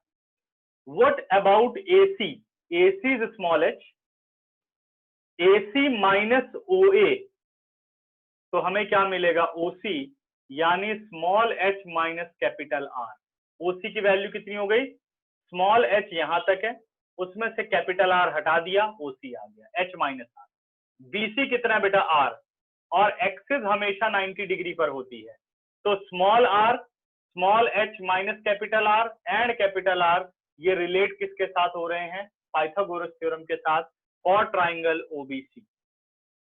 What about AC? AC is small H, AC minus OA, तो हमें क्या मिलेगा? OC, यानी small h minus capital R. OC की वैल्यू कितनी हो गई? स्मॉल h यहां तक है, उसमें से कैपिटल आर हटा दिया, OC आ गया, h माइनस आर। BC कितना है बेटा? R, और एक्सिस हमेशा 90 डिग्री पर होती है, तो small r, small h minus capital are and capital R, ये रिलेट किसके साथ हो रहे हैं? पाइथागोरस थ्योरम के साथ, फॉर ट्राइंगल OBC,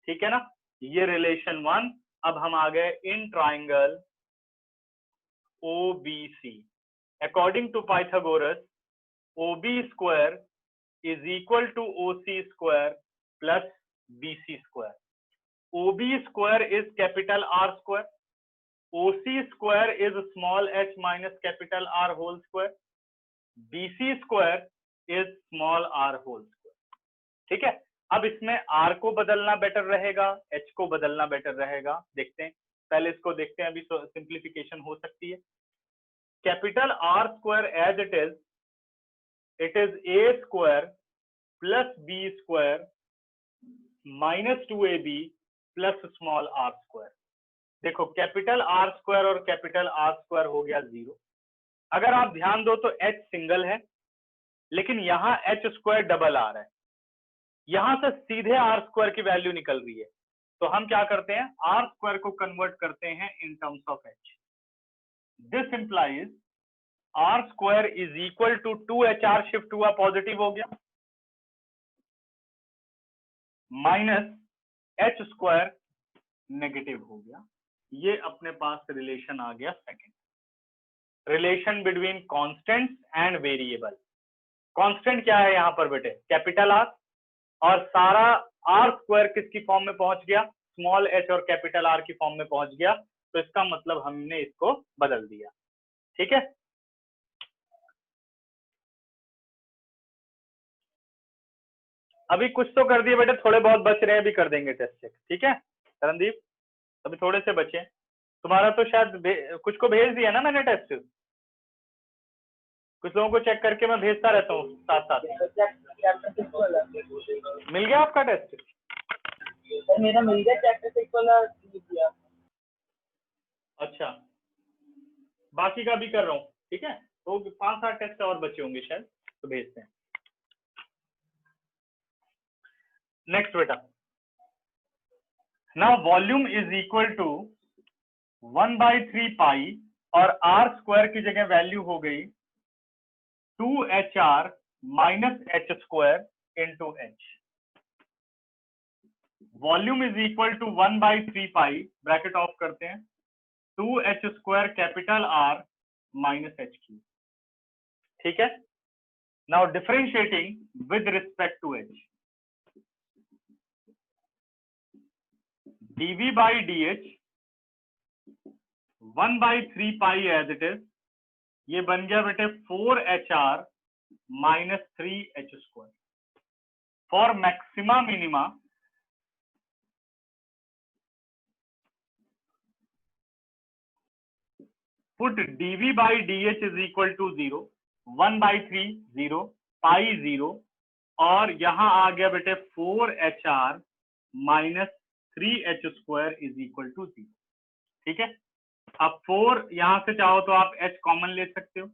ठीक है ना। ये रिलेशन 1। अब हम आ गए in triangle OBC। According to Pythagoras, OB square is equal to OC square plus BC square. OB square is capital R square, OC square is small h minus capital R whole square, BC square is small r whole square, ठीक है। अब इसमें R को बदलना better रहेगा, H को बदलना better रहेगा, देखते हैं। पहले इसको देखते हैं, अभी सिंप्लीफिकेशन हो सकती है। Capital R square as it is A square plus B square minus 2AB plus small r square. देखो कैपिटल R स्क्वायर और कैपिटल R स्क्वायर हो गया 0, अगर आप ध्यान दो तो h सिंगल है, लेकिन यहाँ h स्क्वायर डबल आ रहा है, यहां से सीधे r स्क्वायर की वैल्यू निकल रही है, तो हम क्या करते हैं, r स्क्वायर को कन्वर्ट करते हैं in terms of h। This implies r square is equal to 2hr shift हुआ पॉजिटिव हो गया, माइनस h स्क्वायर नेगेटिव हो गया। ये अपने पास रिलेशन आ गया second, relation between constants and variable. Constant क्या है यहाँ पर बेटे, कैपिटल आर, और सारा आर स्क्वायर किसकी फॉर्म में पहुंच गया, स्मॉल एच और कैपिटल आर की फॉर्म में पहुंच गया, तो इसका मतलब हमने इसको बदल दिया। ठीक है, अभी कुछ तो कर दिए बेटे, थोड़े बहुत बच रहे हैं, अभी कर देंगे टेस्ट चेक। ठीक है करणदीप, अभी थोड़े से बचे, तुम्हारा तो शायद कुछ को भेज दिया ना मैंने टेस्ट, कुछ लोगों को चेक करके मैं भेजता रहता हूँ साथ साथ। मिल गया आपका टेस्ट? सर मेरा मिल गया, चैप्टर 6 वाला दिया। अच्छा, बाकी का भी कर रहा हूँ। ठीक है, तो 5-7 टेस्ट और बचे होंगे शायद, तो भेजते हैं। नेक्स्ट बेटा, now volume is equal to 1/3 pi, और आर स्क्वायर की जगह वैल्यू हो गई 2hr minus h square into h। Volume is equal to 1/3 pi, bracket off करते हैं, 2h square capital R minus h cube. ठीक है, now differentiating with respect to h, dv by dh 1/3 pi as it is, ये बन गया बेटे 4hr minus 3h square. For maxima minima put dv by dh is equal to 0, 1/3 0, pi 0, और यहां आ गया बेटे 4hr minus 3h square is equal to 0। ठीक है, अब 4 यहां से चाहो तो आप h कॉमन ले सकते हो,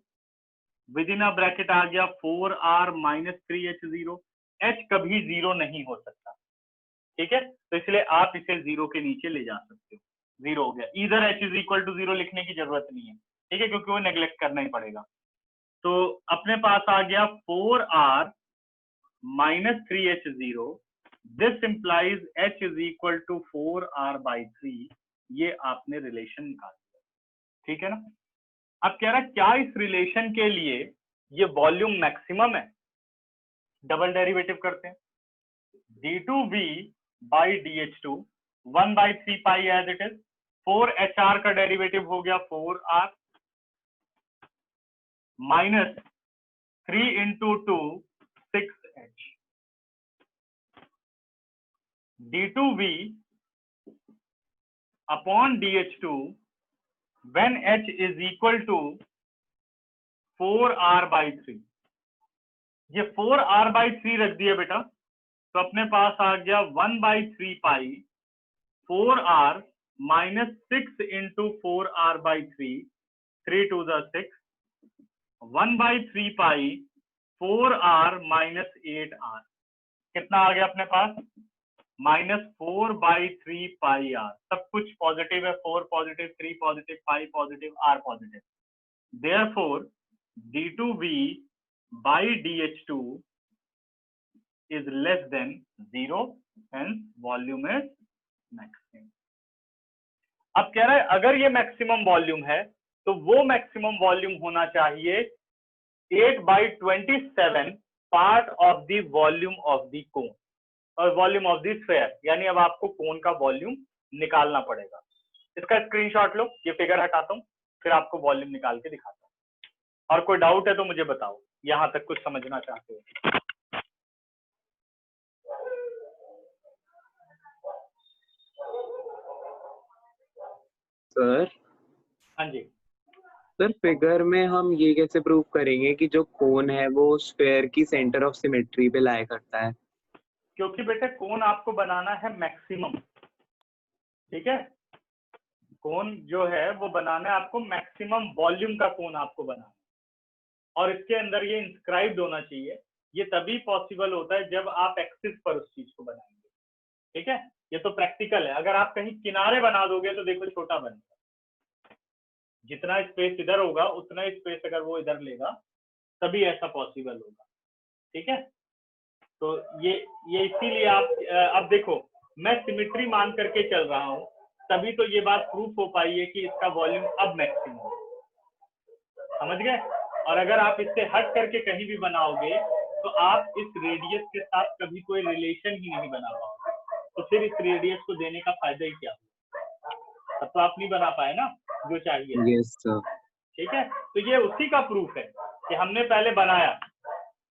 विद इन अ ब्रैकेट आ गया 4r माइनस 3h 0, h कभी 0 नहीं हो सकता। ठीक है, तो इसलिए आप इसे 0 के नीचे ले जा सकते हो, 0 हो गया। इधर h इज इक्वल टू 0 लिखने की जरूरत नहीं है, ठीक है, क्योंकि वो नेग्लेक्ट करना ही पड़ेगा। तो अपने पास आ गया 4r minus 3h 0, this implies h is equal to 4r/3। ये आपने रिलेशन निकाल दिया। ठीक है ना, अब कह रहा है क्या इस रिलेशन के लिए ये वॉल्यूम मैक्सिमम है? डबल डेरिवेटिव करते हैं, d2v by dh2 1/3 pi as it is, 4hr का डेरिवेटिव हो गया 4r minus 3 into 2 6h, d2v upon dh2 when h is equal to 4r/3। ये 4r/3 रख दिया बेटा, तो अपने पास आ गया 1/3 पाई 4r minus 6 into 4r/3, 3 to the 6, 1/3 pi 4r minus 8r, कितना आ गया अपने पास, माइनस 4/3 पाई r। सब कुछ पॉजिटिव है, 4 positive, 3 positive, 5 positive, r positive. Therefore d2v by dh2 is less than 0, hence volume is maximum। अब कह रहा है अगर ये मैक्सिमम वॉल्यूम है तो वो मैक्सिमम वॉल्यूम होना चाहिए 8/27 part of the volume of the कोन और वॉल्यूम ऑफ द स्फीयर, यानी अब आपको कोन का वॉल्यूम निकालना पड़ेगा। इसका स्क्रीनशॉट लो, ये फिगर हटाता हूँ, फिर आपको वॉल्यूम निकाल के दिखाता हूँ। और कोई डाउट है तो मुझे बताओ, यहां तक कुछ समझना चाहते हो? सर हाँ जी, सर फिगर में हम ये कैसे प्रूव करेंगे कि जो कोन है वो स्फीयर की सेंटर ऑफ सिमेट्री पे लाई करता है? क्योंकि बेटे कोन आपको बनाना है मैक्सिमम। ठीक है, कोन जो है वो बनाना है आपको मैक्सिमम वॉल्यूम का कोन आपको बनाना है। और इसके अंदर ये इंस्क्राइब्ड होना चाहिए, ये तभी पॉसिबल होता है जब आप एक्सिस पर उस चीज को बनाएंगे। ठीक है, ये तो प्रैक्टिकल है। अगर आप कहीं किनारे बना दोगे तो देखो छोटा बनेगा, जितना स्पेस इधर होगा उतना स्पेस अगर वो इधर लेगा तभी ऐसा पॉसिबल होगा। ठीक है, तो ये इसीलिए आप अब देखो मैं सिमेट्री मान करके चल रहा हूं, तभी तो ये बात प्रूफ हो पाई है कि इसका वॉल्यूम अब मैक्सिमम है, समझ गए। और अगर आप इससे हट करके कहीं भी बनाओगे तो आप इस रेडियस के साथ कभी कोई रिलेशन ही नहीं बना पाओगे, तो फिर इस रेडियस को देने का फायदा ही क्या हुआ, तब तो आप नहीं बना पाए ना जो चाहिए। Yes sir. ठीक है, तो ये उसी का प्रूफ है कि हमने पहले बनाया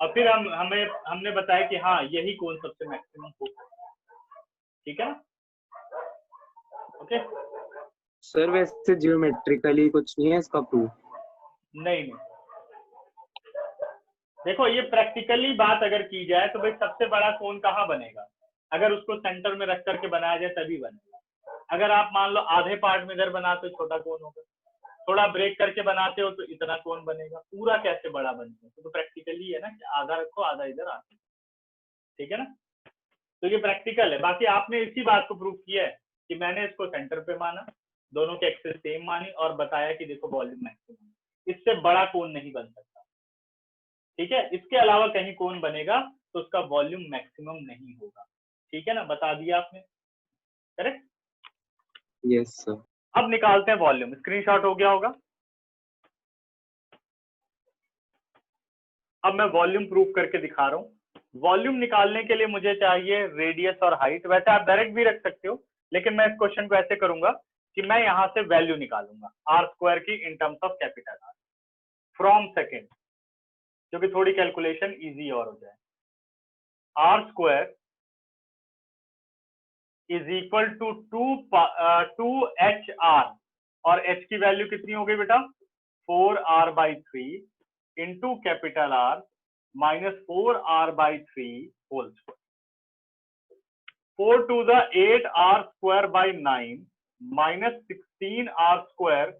और फिर हमने बताया कि हाँ यही कौन सबसे मैक्सिमम हो सकता है। ठीक है, ओके। सर वैसे जियोमेट्रिकली कुछ नहीं है इसका प्रूफ? नहीं, देखो ये प्रैक्टिकली बात अगर की जाए तो भाई सबसे बड़ा कोन कहाँ बनेगा, अगर उसको सेंटर में रख करके बनाया जाए तभी बनेगा। अगर आप मान लो आधे पार्ट में इधर बनाते हो छोटा कोन होगा, थोड़ा ब्रेक करके बनाते हो तो इतना कोन बनेगा, पूरा कैसे बड़ा बनेगा। तो प्रैक्टिकली है ना कि आधा रखो आधा इधर आते। ठीक है ना, तो ये प्रैक्टिकल है। बाकी आपने इसी बात को प्रूव किया है कि मैंने इसको सेंटर पे माना, दोनों के एक्सेस सेम मानी और बताया कि देखो वॉल्यूम मैक्सिमम, इससे बड़ा कोन नहीं बन सकता। ठीक है, इसके अलावा कहीं कोन बनेगा तो उसका वॉल्यूम मैक्सिमम नहीं होगा। ठीक है ना, बता दिया आपने, करेक्ट। Yes sir. अब निकालते हैं वॉल्यूम, स्क्रीनशॉट हो गया होगा। अब मैं वॉल्यूम प्रूफ करके दिखा रहा हूँ। वॉल्यूम निकालने के लिए मुझे चाहिए रेडियस और हाइट। वैसे आप डायरेक्ट भी रख सकते हो, लेकिन मैं इस क्वेश्चन को ऐसे करूंगा कि मैं यहां से वैल्यू निकालूंगा आर स्क्वायर की in terms of capital r from second, जो कि थोड़ी कैलकुलेशन इजी और हो जाए। R square is equal to 2h_r, और h की वैल्यू कितनी हो गई बेटा 4r/3 into capital R minus 4r/3 whole square. 4 to the 8r²/9 minus 16r²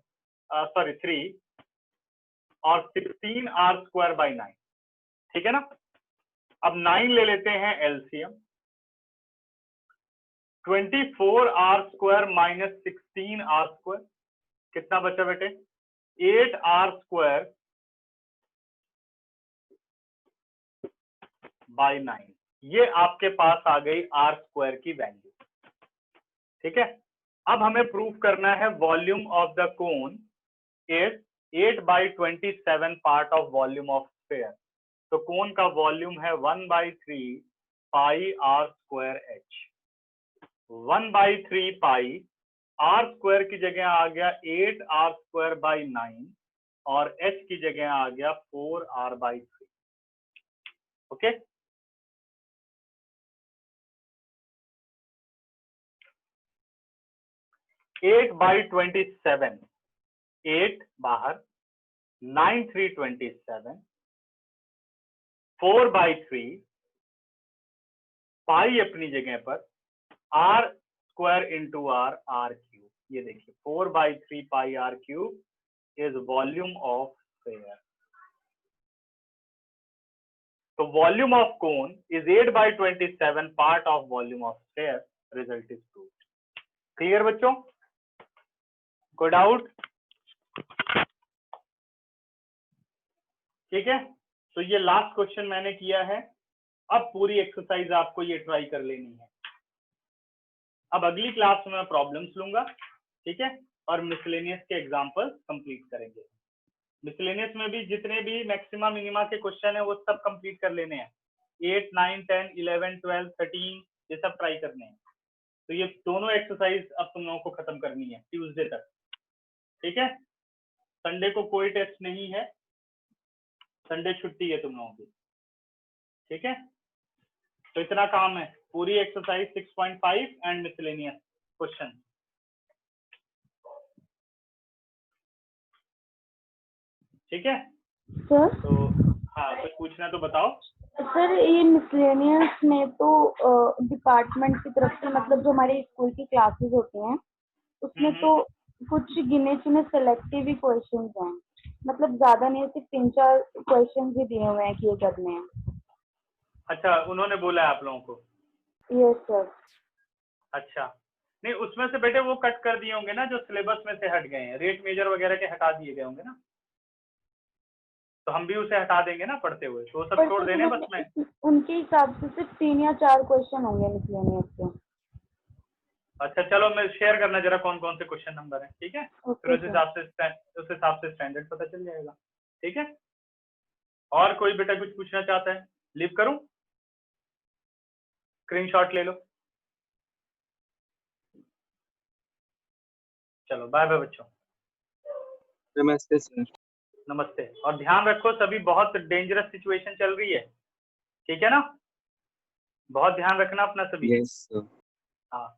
3 और 16r²/9। ठीक है ना, अब 9 ले लेते हैं एलसीएम। 24r² माइनस 16r², कितना बचा बेटे 8r²/9। ये आपके पास आ गई आर स्क्वायर की वैल्यू। ठीक है, अब हमें प्रूव करना है volume of the cone is 8/27 part of volume of sphere. तो कोन का वॉल्यूम है 1/3 pi r² h। 1/3 pi are square की जगह आ गया 8r²/9 और h की जगह आ गया 4r/3। ओके, एट बाई 27, 8 बाहर, 9 3 27, 4/3 पाई अपनी जगह पर R square into R cube. ये देखिए 4/3 pi R cube is volume of sphere. तो volume of cone is 8/27 part of volume of sphere. Result is proved. Clear बच्चों, कोई डाउट? ठीक है, तो ये लास्ट क्वेश्चन मैंने किया है। अब पूरी एक्सरसाइज आपको ये ट्राई कर लेनी है। अब अगली क्लास में मैं प्रॉब्लम्स लूंगा, ठीक है, और मिसलेनियस के एग्जांपल कंप्लीट करेंगे। मिसलेनियस में भी जितने भी मैक्सिमा मिनिमा के क्वेश्चन है वो सब कंप्लीट कर लेने हैं। 8 9 10 11 12 13 ये सब ट्राई करने हैं। तो ये दोनों एक्सरसाइज अब तुम लोगों को खत्म करनी है ट्यूसडे तक। ठीक है, संडे को कोई टेस्ट नहीं है, संडे छुट्टी है तुम लोगों की। ठीक है, तो इतना काम है। पूरी एक्सरसाइज 6.5 एंड मिसलेनियस क्वेश्चन। ठीक है सर तो हाँ, कुछ पूछना तो बताओ। सर ये मिसलेनियस में तो डिपार्टमेंट की तरफ से मतलब जो हमारे स्कूल की क्लासेस होती हैं उसमें तो कुछ गिने चुने सेलेक्टिव ही क्वेश्चंस हैं। मतलब ज्यादा नहीं, सिर्फ 3-4 क्वेश्चन ही दिए हुए हैं कि ये करने हैं। अच्छा, उन्होंने बोला है आप लोगों को? Yes sir. अच्छा, नहीं उसमें से बेटे वो कट कर दिए होंगे ना जो सिलेबस में से हट गए हैं, रेट मेजर वगैरह के हटा दिए गए होंगे ना, तो हम भी उसे हटा देंगे ना पढ़ते हुए, तो वो सब छोड़ देने बस में। उनके हिसाब से सिर्फ 3 या 4 क्वेश्चन होंगे मिसलेनियस के। अच्छा चलो, मैं शेयर करना जरा कौन कौन से क्वेश्चन नंबर है, ठीक है? फिर ओके सर। उस हिसाब से स्टैंडर्ड पता चल जाएगा, ठीक है? और कोई बेटा कुछ पूछना चाहता है? लीव करूं? स्क्रीनशॉट ले लो। चलो बाय बाय बच्चों। नमस्ते सर। नमस्ते। और ध्यान रखो सभी, बहुत डेंजरस सिचुएशन चल रही है, ठीक है ना? बहुत ध्यान रखना अपना सभी। Yes sir. हाँ।